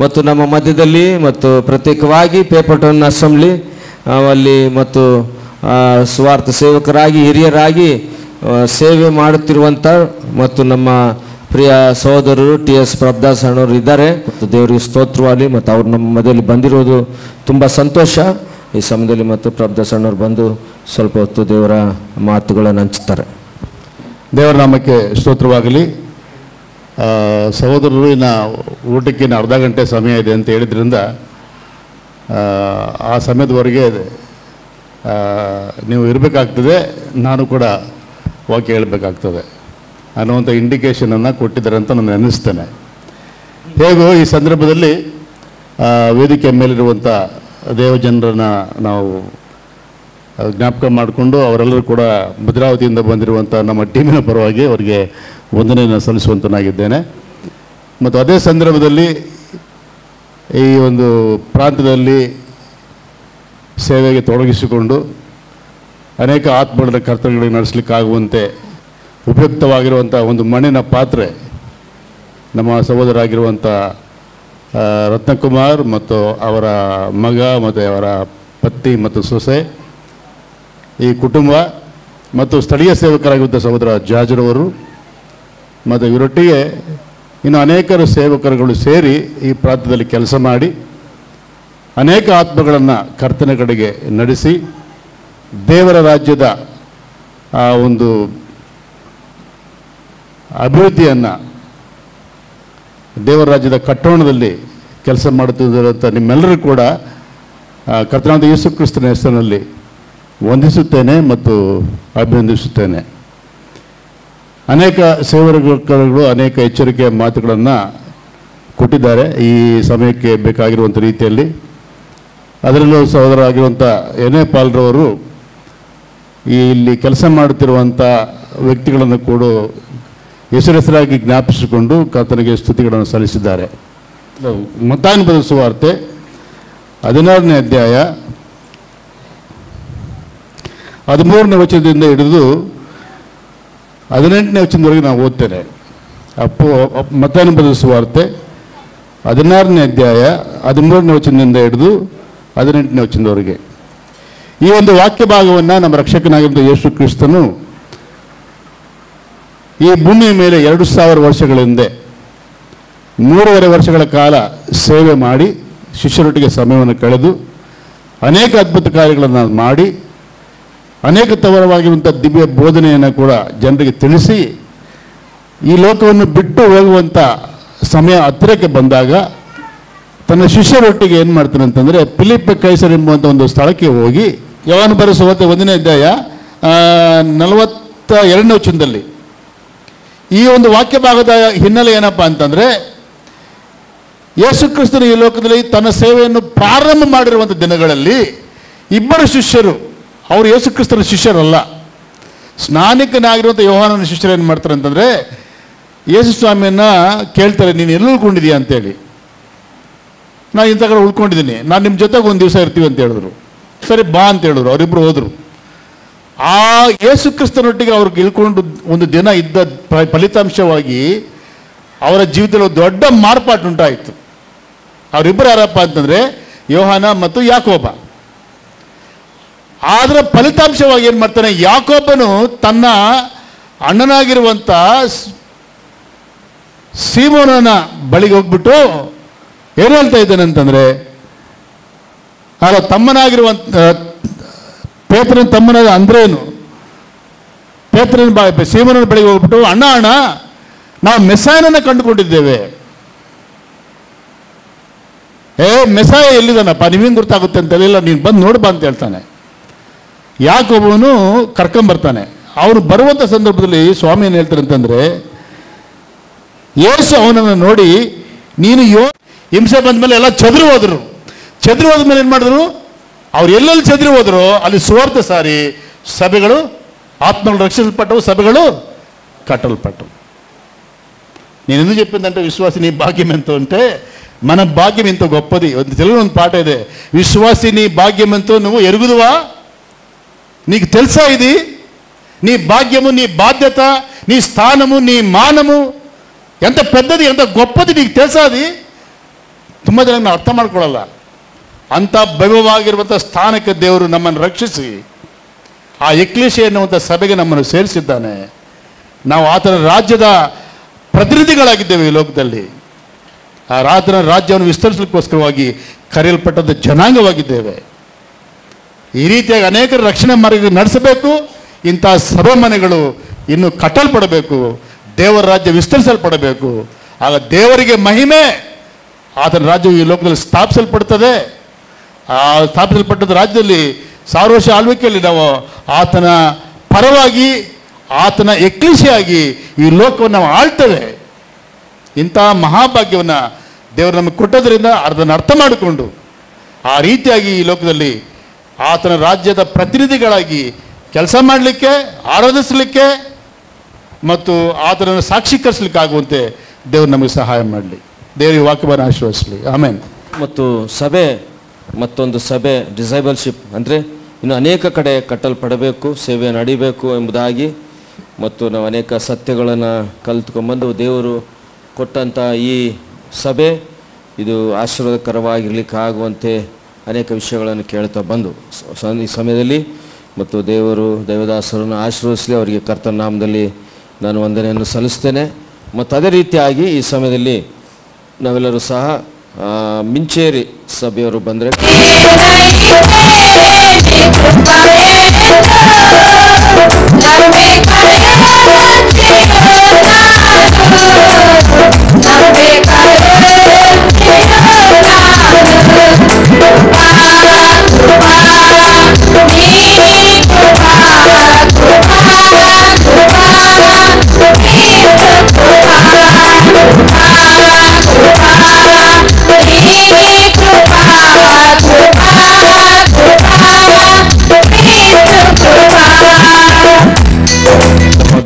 ಮತ್ತು ನಮ್ಮ ಮಧ್ಯದಲ್ಲಿ ಮತ್ತು ಪ್ರತ್ಯೇಕವಾಗಿ ಪೇಪರ್ಟೌನ್ ಅಸೆಂಬ್ಲಿ ಅಲ್ಲಿ ಮತ್ತು ಸ್ವಾರ್ಥ ಸೇವಕರಾಗಿ ಹಿರಿಯರಾಗಿ ಸೇವೆ ಮಾಡುತ್ತಿರುವಂಥ ಮತ್ತು ನಮ್ಮ ಪ್ರಿಯ ಸಹೋದರರು TS ಪ್ರಭುದಾಸ್ ಅಣ್ಣವರು ಇದ್ದಾರೆ. ಮತ್ತು ದೇವರಿಗೆ ಸ್ತೋತ್ರವಾಗಲಿ. ಮತ್ತು ಅವರು ನಮ್ಮ ಮಧ್ಯದಲ್ಲಿ ಬಂದಿರೋದು ತುಂಬ ಸಂತೋಷ. ಈ ಸಮಯದಲ್ಲಿ ಮತ್ತು ಪ್ರಭುದಾಸ್ ಅಣ್ಣವರು ಬಂದು ಸ್ವಲ್ಪ ಹೊತ್ತು ದೇವರ ಮಾತುಗಳನ್ನು ಹಂಚುತ್ತಾರೆ. ದೇವರ ನಾಮಕ್ಕೆ ಸ್ತೋತ್ರವಾಗಲಿ. ಸಹೋದರರು ಇನ್ನು ಊಟಕ್ಕೆ ಅರ್ಧ ಗಂಟೆ ಸಮಯ ಇದೆ ಅಂತ ಹೇಳಿದ್ರಿಂದ ಆ ಸಮಯದವರೆಗೆ ನೀವು ಇರಬೇಕಾಗ್ತದೆ, ನಾನು ಕೂಡ ವಾಕ್ಯ ಹೇಳಬೇಕಾಗ್ತದೆ ಅನ್ನುವಂಥ ಇಂಡಿಕೇಷನನ್ನು ಕೊಟ್ಟಿದ್ದಾರೆ ಅಂತ ನಾನು ಅನ್ನಿಸ್ತೇನೆ. ಹೇಗೋ ಈ ಸಂದರ್ಭದಲ್ಲಿ ವೇದಿಕೆ ಮೇಲಿರುವಂಥ ದೇವಜನರನ್ನು ನಾವು ಜ್ಞಾಪಕ ಮಾಡಿಕೊಂಡು ಅವರೆಲ್ಲರೂ ಕೂಡ ಭದ್ರಾವತಿಯಿಂದ ಬಂದಿರುವಂಥ ನಮ್ಮ ಟೀಮಿನ ಪರವಾಗಿ ಅವರಿಗೆ ವಂದನೆಯನ್ನು ಸಲ್ಲಿಸುವಂತನಾಗಿದ್ದೇನೆ. ಮತ್ತು ಅದೇ ಸಂದರ್ಭದಲ್ಲಿ ಈ ಒಂದು ಪ್ರಾಂತ್ಯದಲ್ಲಿ ಸೇವೆಗೆ ತೊಡಗಿಸಿಕೊಂಡು ಅನೇಕ ಆತ್ಮಗಳ ಕರ್ತವ್ಯಗಳಿಗೆ ನಡೆಸಲಿಕ್ಕಾಗುವಂತೆ ಉಪಯುಕ್ತವಾಗಿರುವಂಥ ಒಂದು ಮಣ್ಣಿನ ಪಾತ್ರೆ ನಮ್ಮ ಸಹೋದರಾಗಿರುವಂಥ ರತ್ನಕುಮಾರ್ ಮತ್ತು ಅವರ ಮಗ ಮತ್ತು ಅವರ ಪತ್ನಿ ಮತ್ತು ಸೊಸೆ, ಈ ಕುಟುಂಬ ಮತ್ತು ಸ್ಥಳೀಯ ಸೇವಕರಾಗಿರುವಂಥ ಸಹೋದರ ಜಾಜರವರು ಮತ್ತು ಇವರೊಟ್ಟಿಗೆ ಇನ್ನು ಅನೇಕರು ಸೇವಕರುಗಳು ಸೇರಿ ಈ ಪ್ರಾಂತ್ಯದಲ್ಲಿ ಕೆಲಸ ಮಾಡಿ ಅನೇಕ ಆತ್ಮಗಳನ್ನು ಕರ್ತನ ಕಡೆಗೆ ನಡೆಸಿ ದೇವರ ರಾಜ್ಯದ ಆ ಒಂದು ಅಭಿವೃದ್ಧಿಯನ್ನು, ದೇವರ ರಾಜ್ಯದ ಕಟ್ಟೋಣದಲ್ಲಿ ಕೆಲಸ ಮಾಡುತ್ತಿರುವಂಥ ನಿಮ್ಮೆಲ್ಲರೂ ಕೂಡ ಕರ್ತನಾದ ಯೇಸು ಕ್ರಿಸ್ತನ ಹೆಸರಿನಲ್ಲಿ ವಂದಿಸುತ್ತೇನೆ ಮತ್ತು ಅಭಿನಂದಿಸುತ್ತೇನೆ. ಅನೇಕ ಸೇವಕರುಗಳು ಅನೇಕ ಎಚ್ಚರಿಕೆಯ ಮಾತುಗಳನ್ನು ಕೊಟ್ಟಿದ್ದಾರೆ ಈ ಸಮಯಕ್ಕೆ ಬೇಕಾಗಿರುವಂಥ ರೀತಿಯಲ್ಲಿ. ಅದರಲ್ಲೂ ಸಹೋದರರಾಗಿರುವಂಥ ಎನ್.ಎ. ಪಾಲ್ರವರು ಇಲ್ಲಿ ಕೆಲಸ ಮಾಡುತ್ತಿರುವಂಥ ವ್ಯಕ್ತಿಗಳನ್ನು ಕೂಡ ಹೆಸರಾಗಿ ಜ್ಞಾಪಿಸಿಕೊಂಡು ಕರ್ತನಿಗೆ ಸ್ತುತಿಗಳನ್ನು ಸಲ್ಲಿಸಿದ್ದಾರೆ. ಮತ್ತಾಯನ ಬರೆದ ಸುವಾರ್ತೆ 16ನೇ ಅಧ್ಯಾಯ 13ನೇ ವಚನದಿಂದ ಹಿಡಿದು 18ನೇ ವಚನದವರೆಗೆ ನಾವು ಓದ್ತೇನೆ. ಮತ್ತಾಯನ ಬರೆದ ಸುವಾರ್ತೆ 16ನೇ ಅಧ್ಯಾಯ 13ನೇ ವಚನದಿಂದ ಹಿಡಿದು 18ನೇ ವಚನದವರೆಗೆ. ಈ ಒಂದು ವಾಕ್ಯ ಭಾಗವನ್ನು ನಮ್ಮ ರಕ್ಷಕನಾಗಿರುವಂಥ ಯೇಸು ಕ್ರಿಸ್ತನು ಈ ಭೂಮಿಯ ಮೇಲೆ 2000 ವರ್ಷಗಳ ಹಿಂದೆ 3.5 ವರ್ಷಗಳ ಕಾಲ ಸೇವೆ ಮಾಡಿ ಶಿಷ್ಯರೊಟ್ಟಿಗೆ ಸಮಯವನ್ನು ಕಳೆದು ಅನೇಕ ಅದ್ಭುತ ಕಾರ್ಯಗಳನ್ನು ಮಾಡಿ ಅನೇಕ ತವರವಾಗಿರುವಂಥ ದಿವ್ಯ ಬೋಧನೆಯನ್ನು ಕೂಡ ಜನರಿಗೆ ತಿಳಿಸಿ ಈ ಲೋಕವನ್ನು ಬಿಟ್ಟು ಹೋಗುವಂಥ ಸಮಯ ಹತ್ತಿರಕ್ಕೆ ಬಂದಾಗ ತನ್ನ ಶಿಷ್ಯರೊಟ್ಟಿಗೆ ಏನು ಮಾಡ್ತಾನೆ ಅಂತಂದರೆ ಫಿಲಿಪ್ ಕೈಸರ್ ಎಂಬುವಂಥ ಒಂದು ಸ್ಥಳಕ್ಕೆ ಹೋಗಿ ಯೋಹಾನ ಬರೆದ ಸುವಾರ್ತೆ 1ನೇ ಅಧ್ಯಾಯ 42ನೇ ವಚನದಲ್ಲಿ ಈ ಒಂದು ವಾಕ್ಯ ಭಾಗದ ಹಿನ್ನೆಲೆ ಏನಪ್ಪ ಅಂತಂದರೆ ಯೇಸು ಕ್ರಿಸ್ತನು ಈ ಲೋಕದಲ್ಲಿ ತನ್ನ ಸೇವೆಯನ್ನು ಪ್ರಾರಂಭ ಮಾಡಿರುವಂಥ ದಿನಗಳಲ್ಲಿ ಇಬ್ಬರು ಶಿಷ್ಯರು, ಅವರು ಯೇಸು ಕ್ರಿಸ್ತನ ಶಿಷ್ಯರಲ್ಲ, ಸ್ನಾನಿಕನಾಗಿರುವಂಥ ಯೋಹಾನನ ಶಿಷ್ಯರು ಏನು ಮಾಡ್ತಾರೆ ಅಂತಂದರೆ ಯೇಸು ಸ್ವಾಮಿಯನ್ನು ಕೇಳ್ತಾರೆ, ನೀನು ಎಲ್ಲಿ ಉಳ್ಕೊಂಡಿದೀಯ ಅಂತೇಳಿ. ನಾನು ಇಂಥ ಕಡೆ ಉಳ್ಕೊಂಡಿದ್ದೀನಿ, ನಾನು ನಿಮ್ಮ ಜೊತೆಗೆ ಒಂದು ದಿವಸ ಇರ್ತೀವಿ ಅಂತ ಹೇಳಿದ್ರು. ಸರಿ ಬಾ ಅಂತ ಹೇಳಿದ್ರು. ಅವರಿಬ್ಬರು ಹೋದರು. ಆ ಯೇಸು ಕ್ರಿಸ್ತನೊಟ್ಟಿಗೆ ಅವ್ರಿಗೆ ಇಳ್ಕೊಂಡು ಒಂದು ದಿನ ಇದ್ದ ಫಲಿತಾಂಶವಾಗಿ ಅವರ ಜೀವಿತದಲ್ಲಿ ಒಂದು ದೊಡ್ಡ ಮಾರ್ಪಾಟು ಉಂಟಾಯಿತು. ಅವರಿಬ್ಬರು ಯಾರಪ್ಪ ಅಂತಂದರೆ ಯೋಹಾನ ಮತ್ತು ಯಾಕೋಬ. ಆದರೆ ಫಲಿತಾಂಶವಾಗಿ ಏನು ಮಾಡ್ತಾನೆ, ಯಾಕೋಬನು ತನ್ನ ಅಣ್ಣನಾಗಿರುವಂಥ ಸೀಮೋನನ ಬಳಿಗೆ ಹೋಗ್ಬಿಟ್ಟು ಏನು ಹೇಳ್ತಾ ಇದ್ದಾನೆ ಅಂತಂದರೆ, ಅವರ ತಮ್ಮನಾಗಿರುವಂಥ ಪೇತ್ರನ ತಮ್ಮನಾದ ಅಂದ್ರೇನು ಪೇತ್ರನ ಸೀಮೋನನ ಬಳಿಗೆ ಹೋಗ್ಬಿಟ್ಟು, ಅಣ್ಣ ನಾವು ಮೆಸಾಯನನ್ನು ಕಂಡುಕೊಂಡಿದ್ದೇವೆ. ಮೆಸಾಯ ಎಲ್ಲಿದ್ದಾನಪ್ಪ, ನಿಮಗೇನು ಗೊತ್ತಾಗುತ್ತೆ ಅಂತ ಹೇಳಿಲ್ಲ, ನೀನು ಬಂದು ನೋಡ್ಬಾ ಅಂತ ಹೇಳ್ತಾನೆ. ಯಾಕೊಬ್ಬನು ಕರ್ಕೊಂಬರ್ತಾನೆ. ಅವನು ಬರುವಂಥ ಸಂದರ್ಭದಲ್ಲಿ ಸ್ವಾಮಿ ಏನು ಹೇಳ್ತಾರೆ ಅಂತಂದರೆ, ಯೇಸು ಅವನನ್ನು ನೋಡಿ ನೀನು ಹಿಂಸೆ ಬಂದ ಮೇಲೆ ಎಲ್ಲ ಚದುರು ಹೋದರು. ಚದುರು ಹೋದ್ಮೇಲೆ ಏನು ಮಾಡಿದ್ರು, ಅವ್ರು ಎಲ್ಲೆಲ್ಲಿ ಚದುರಿ ಹೋದ್ರು ಅಲ್ಲಿ ಸುವಾರ್ತೆ ಸಾರಿ ಸಭೆಗಳು ఆత్మలు రక్షించబడ్డవు, సభలు కట్టల్పడ్డవు. నేను ఎందుకు చెప్పిందంటే విశ్వాసి నీ భాగ్యం ఎంత ఉంటే మన భాగ్యం ఎంత గొప్పది. తెలుగులో ಒಂದು పాట ಇದೆ, విశ్వాసి నీ భాగ్యం ఎంతో నువ్వు ఎరుగుదువా, నీకు తెలుసా ఇది నీ భాగ్యము, నీ బాధ్యత, నీ స్థానము, నీ మానము ఎంత పెద్దది, ఎంత గొప్పది నీకు తెలుసా? అది ತುಂಬ ಜನ ನಾವು ಅರ್ಥ ಮಾಡ್ಕೊಳ್ಳಲ್ಲ. ಅಂಥ ಭವ್ಯವಾಗಿರುವಂಥ ಸ್ಥಾನಕ್ಕೆ ದೇವರು ನಮ್ಮನ್ನು ರಕ್ಷಿಸಿ ಆ ಎಕ್ಲೇಶಿಯಾ ಎನ್ನುವಂಥ ಸಭೆಗೆ ನಮ್ಮನ್ನು ಸೇರಿಸಿದ್ದಾನೆ. ನಾವು ಆತನ ರಾಜ್ಯದ ಪ್ರತಿನಿಧಿಗಳಾಗಿದ್ದೇವೆ ಈ ಲೋಕದಲ್ಲಿ. ಆ ಆತನ ರಾಜ್ಯವನ್ನು ವಿಸ್ತರಿಸಲಿಕ್ಕೋಸ್ಕರವಾಗಿ ಕರೆಯಲ್ಪಟ್ಟಂಥ ಜನಾಂಗವಾಗಿದ್ದೇವೆ. ಈ ರೀತಿಯಾಗಿ ಅನೇಕರ ರಕ್ಷಣೆ ಮಾರ್ಗ ನಡೆಸಬೇಕು. ಇಂಥ ಸಭಾ ಮನೆಗಳು ಇನ್ನು ಕಟ್ಟಲ್ಪಡಬೇಕು, ದೇವರ ರಾಜ್ಯ ವಿಸ್ತರಿಸಲ್ಪಡಬೇಕು. ಆಗ ದೇವರಿಗೆ ಮಹಿಮೆ, ಆತನ ರಾಜ್ಯವು ಈ ಲೋಕದಲ್ಲಿ ಸ್ಥಾಪಿಸಲ್ಪಡ್ತದೆ. ಆ ಸ್ಥಾಪಿಸಲ್ಪಟ್ಟದ ರಾಜ್ಯದಲ್ಲಿ 1000 ವರ್ಷ ಆಳ್ವಿಕೆಯಲ್ಲಿ ನಾವು ಆತನ ಪರವಾಗಿ, ಆತನ ಎಕ್ಲಿಸಿಯಾಗಿ ಈ ಲೋಕವನ್ನು ನಾವು ಆಳ್ತೇವೆ. ಇಂಥ ಮಹಾಭಾಗ್ಯವನ್ನು ದೇವರು ನಮಗೆ ಕೊಟ್ಟೋದ್ರಿಂದ ಅದನ್ನು ಅರ್ಥ ಮಾಡಿಕೊಂಡು ಆ ರೀತಿಯಾಗಿ ಈ ಲೋಕದಲ್ಲಿ ಆತನ ರಾಜ್ಯದ ಪ್ರತಿನಿಧಿಗಳಾಗಿ ಕೆಲಸ ಮಾಡಲಿಕ್ಕೆ, ಆರಾಧಿಸಲಿಕ್ಕೆ ಮತ್ತು ಆತನನ್ನು ಸಾಕ್ಷೀಕರಿಸಲಿಕ್ಕೆ ಆಗುವಂತೆ ದೇವರು ನಮಗೆ ಸಹಾಯ ಮಾಡಲಿ. ದೇವರಿಗೆ ವಾಕ್ಯವನ್ನು ಆಶೀರ್ವದಿಸಲಿ. ಆಮೇನ್. ಮತ್ತು ಸಭೆ, ಮತ್ತೊಂದು ಸಭೆ ಡಿಸೈಬಲ್ಶಿಪ್ ಅಂದರೆ ಇನ್ನು ಅನೇಕ ಕಡೆ ಕಟ್ಟಲ್ಪಡಬೇಕು, ಸೇವೆ ನಡಿಬೇಕು ಎಂಬುದಾಗಿ ಮತ್ತು ನಾವು ಅನೇಕ ಸತ್ಯಗಳನ್ನು ಕಲಿತ್ಕೊಂಡ್ಬಂದು ದೇವರು ಕೊಟ್ಟಂಥ ಈ ಸಭೆ ಇದು ಆಶೀರ್ವಾದಕರವಾಗಿರ್ಲಿಕ್ಕೆ ಆಗುವಂತೆ ಅನೇಕ ವಿಷಯಗಳನ್ನು ಕೇಳ್ತಾ ಬಂದು ಈ ಸಮಯದಲ್ಲಿ ಮತ್ತು ದೇವರು ದೈವದಾಸರನ್ನು ಆಶೀರ್ವದಿಸಲಿ. ಅವರಿಗೆ ಕರ್ತನ ನಾಮದಲ್ಲಿ ನಾನು ವಂದನೆಯನ್ನು ಸಲ್ಲಿಸ್ತೇನೆ. ಮತ್ತು ಅದೇ ರೀತಿಯಾಗಿ ಈ ಸಮಯದಲ್ಲಿ ನಾವೆಲ್ಲರೂ ಸಹ ಮಿಂಚೇರಿ ಸಭೆಯವರು ಬಂದರೆ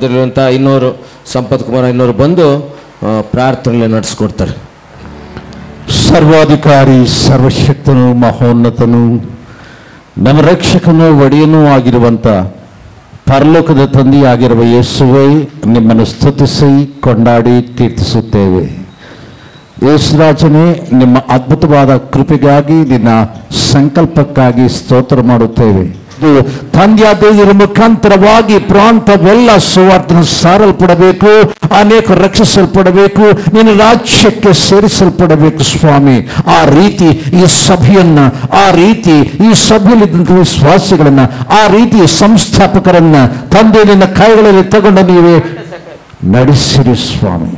ಇರುವಂಥ ಇನ್ನೋರು ಸಂಪತ್ ಕುಮಾರ್ ಇನ್ನೋರು ಬಂದು ಪ್ರಾರ್ಥನೆ ನಡೆಸ್ಕೊಡ್ತಾರೆ. ಸರ್ವಾಧಿಕಾರಿ, ಸರ್ವಶಕ್ತನು, ಮಹೋನ್ನತನು, ನಮ್ಮ ರಕ್ಷಕನೂ ಒಡೆಯನೂ ಆಗಿರುವಂಥ ಪರಲೋಕದ ತಂದೆಯಾಗಿರುವ ಯೇಸುವೇ, ನಿಮ್ಮನ್ನು ಸ್ತುತಿಸಿ ಕೊಂಡಾಡಿ ಕೀರ್ತಿಸುತ್ತೇವೆ. ಯೇಸುರಾಜನೇ, ನಿಮ್ಮ ಅದ್ಭುತವಾದ ಕೃಪೆಗಾಗಿ, ನಿನ್ನ ಸಂಕಲ್ಪಕ್ಕಾಗಿ ಸ್ತೋತ್ರ ಮಾಡುತ್ತೇವೆ. ತಂದೆಯಾದ ದೇವರ ಮುಖಾಂತರವಾಗಿ ಪ್ರಾಂತವೆಲ್ಲ ಸುವಾರ್ತೆಯನ್ನು ಸಾರಲ್ಪಡಬೇಕು, ಅನೇಕ ರಕ್ಷಿಸಲ್ಪಡಬೇಕು, ನಿನ್ನ ರಾಜ್ಯಕ್ಕೆ ಸೇರಿಸಲ್ಪಡಬೇಕು ಸ್ವಾಮಿ. ಆ ರೀತಿ ಈ ಸಭೆಯನ್ನ, ಆ ರೀತಿ ಈ ಸಭೆಯಲ್ಲಿದ್ದಂಥ ವಿಶ್ವಾಸಿಗಳನ್ನ, ಆ ರೀತಿ ಸಂಸ್ಥಾಪಕರನ್ನ ತಂದೆ ನಿನ್ನ ಕೈಗಳಲ್ಲಿ ತಗೊಂಡು ನೀವೇ ನಡೆಸಿರಿ ಸ್ವಾಮಿ.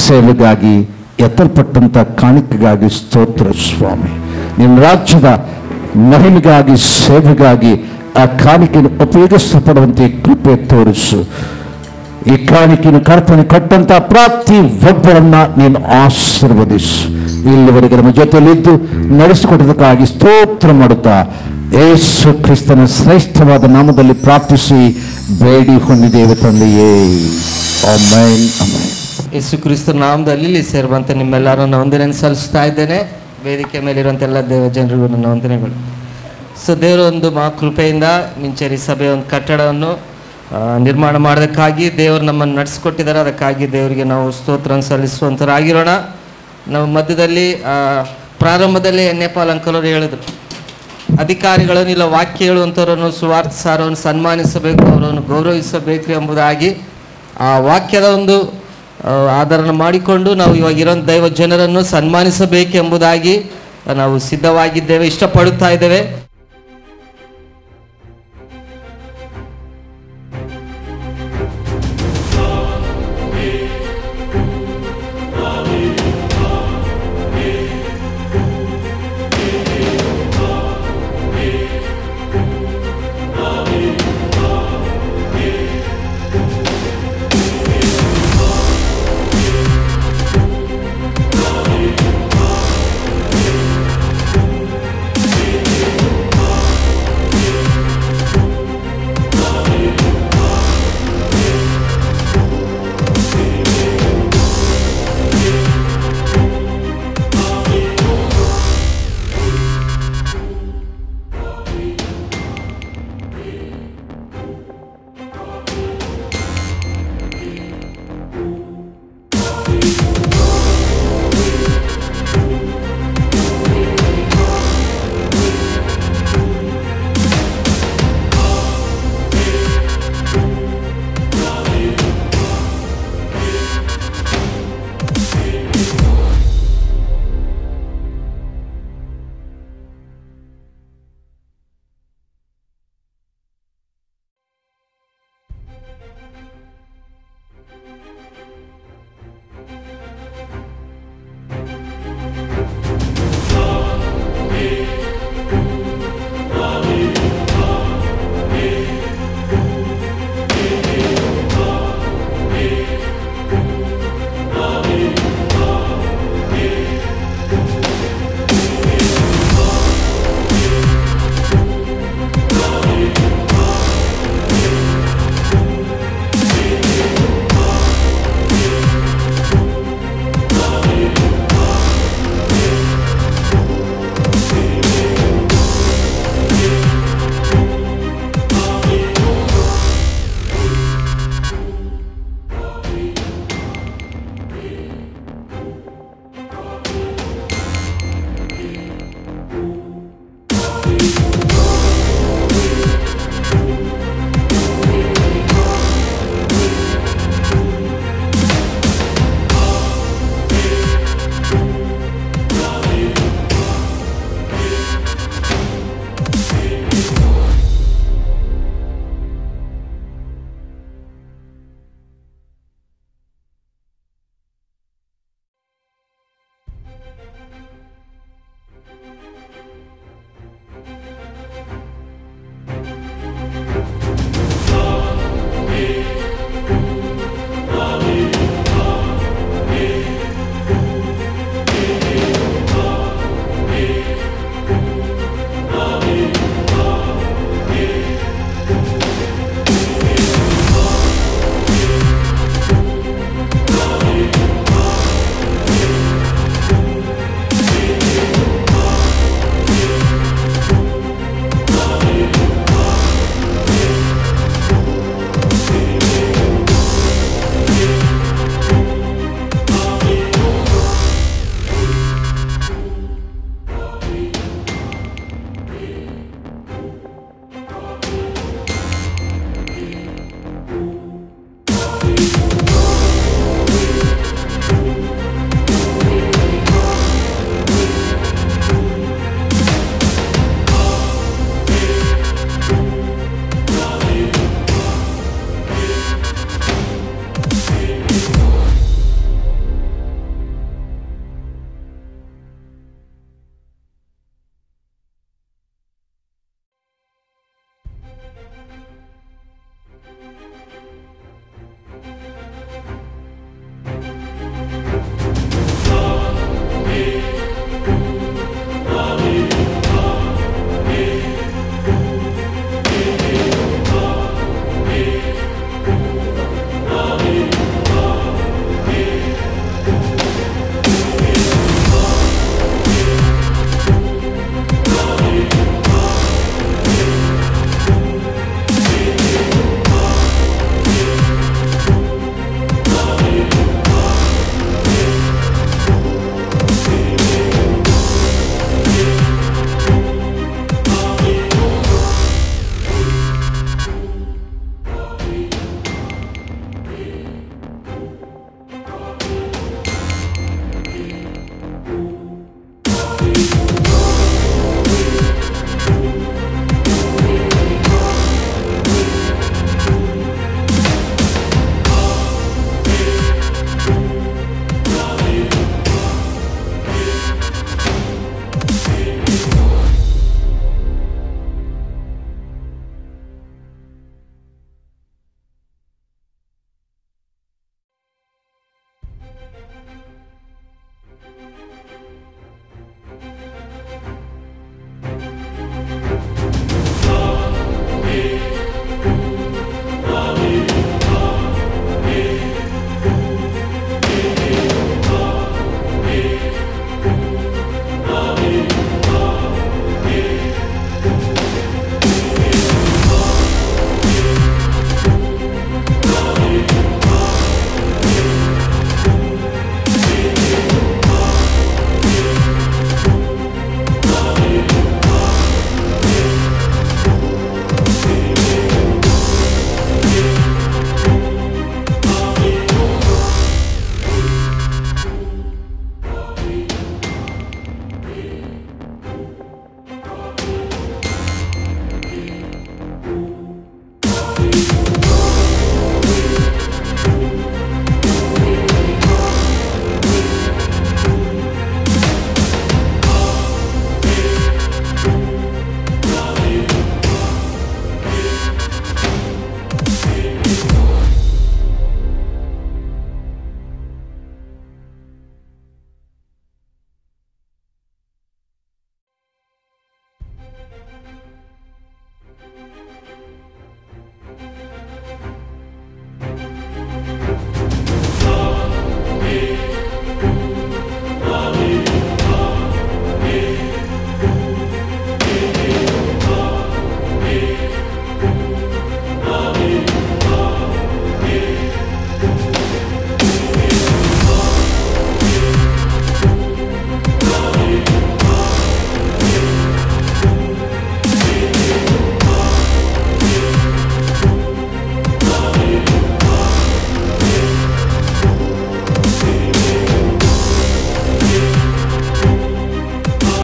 ಸೇವೆಗಾಗಿ ಎತ್ತಲ್ಪಟ್ಟಂತ ಕಾಣಿಕೆಗಾಗಿ ಸ್ತೋತ್ರ ಸ್ವಾಮಿ. ನಿನ್ನ ರಾಜ್ಯದ ಮಹಿಮೆಗಾಗಿ, ಸೇವೆಗಾಗಿ ಆ ಕಾಣಿಕೆಯನ್ನು ಉಪಯೋಗಿಸಲ್ಪಡುವಂತೆ ಕೃಪೆ ತೋರಿಸು. ಈ ಕಾಣಿಕೆಯನ್ನು ಕರ್ತನೆ ಕೊಟ್ಟಂತ ಪ್ರತಿ ಒಬ್ಬರನ್ನ ನೀನು ಆಶೀರ್ವದಿಸು. ಇಲ್ಲಿವರೆಗೆ ನಮ್ಮ ಜೊತೆಯಲ್ಲಿದ್ದು ನಡೆಸಿಕೊಟ್ಟದಕ್ಕಾಗಿ ಸ್ತೋತ್ರ ಮಾಡುತ್ತಾ ಯೇಸು ಕ್ರಿಸ್ತನ ಶ್ರೇಷ್ಠವಾದ ನಾಮದಲ್ಲಿ ಪ್ರಾರ್ಥಿಸಿ ಬೇಡಿ ಹೊಂದಿದ್ದೇವೆ ತಂದೆಯೇ. Amen, amen. ಯೇಸು ಕ್ರಿಸ್ತನ ನಾಮದಲ್ಲಿ ಇಲ್ಲಿ ಸೇರುವಂತೆ ನಿಮ್ಮೆಲ್ಲರನ್ನು ವಂದನೆ ಸಲ್ಲಿಸ್ತಾ ಇದ್ದೇನೆ. ವೇದಿಕೆ ಮೇಲಿರುವಂಥ ಎಲ್ಲ ದೇವ ಜನರಿಗೂ ನನ್ನ ವಂದನೆಗಳು. ಸೊ ದೇವರ ಒಂದು ಕೃಪೆಯಿಂದ ಮಿಂಚೇರಿ ಸಭೆಯ ಒಂದು ಕಟ್ಟಡವನ್ನು ನಿರ್ಮಾಣ ಮಾಡೋದಕ್ಕಾಗಿ ದೇವರು ನಮ್ಮನ್ನು ನಡೆಸಿಕೊಟ್ಟಿದ್ದಾರೆ. ಅದಕ್ಕಾಗಿ ದೇವರಿಗೆ ನಾವು ಸ್ತೋತ್ರ ಸಲ್ಲಿಸುವಂಥರಾಗಿರೋಣ. ನಾವು ಮಧ್ಯದಲ್ಲಿ ಪ್ರಾರಂಭದಲ್ಲಿ ಎನ್ನೆಪಾಲ್ ಅಂಕಲ್ ಅವರು ಹೇಳಿದರು, ಅಧಿಕಾರಿಗಳನ್ನು ಇಲ್ಲ ವಾಕ್ಯ ಹೇಳುವಂಥವರನ್ನು, ಸುವಾರ್ಥ ಸಾರವನ್ನು ಸನ್ಮಾನಿಸಬೇಕು, ಅವರನ್ನು ಗೌರವಿಸಬೇಕು ಎಂಬುದಾಗಿ ಆ ವಾಕ್ಯದ ಒಂದು ಆಧಾರ ಮಾಡಿಕೊಂಡು ನಾವು ಇವಾಗಿರೋ ದೈವ ಜನರನ್ನು ಸನ್ಮಾನಿಸಬೇಕೆಂಬುದಾಗಿ ನಾವು ಸಿದ್ಧವಾಗಿದ್ದೇವೆ, ಇಷ್ಟಪಡುತ್ತಾ ಇದ್ದೇವೆ.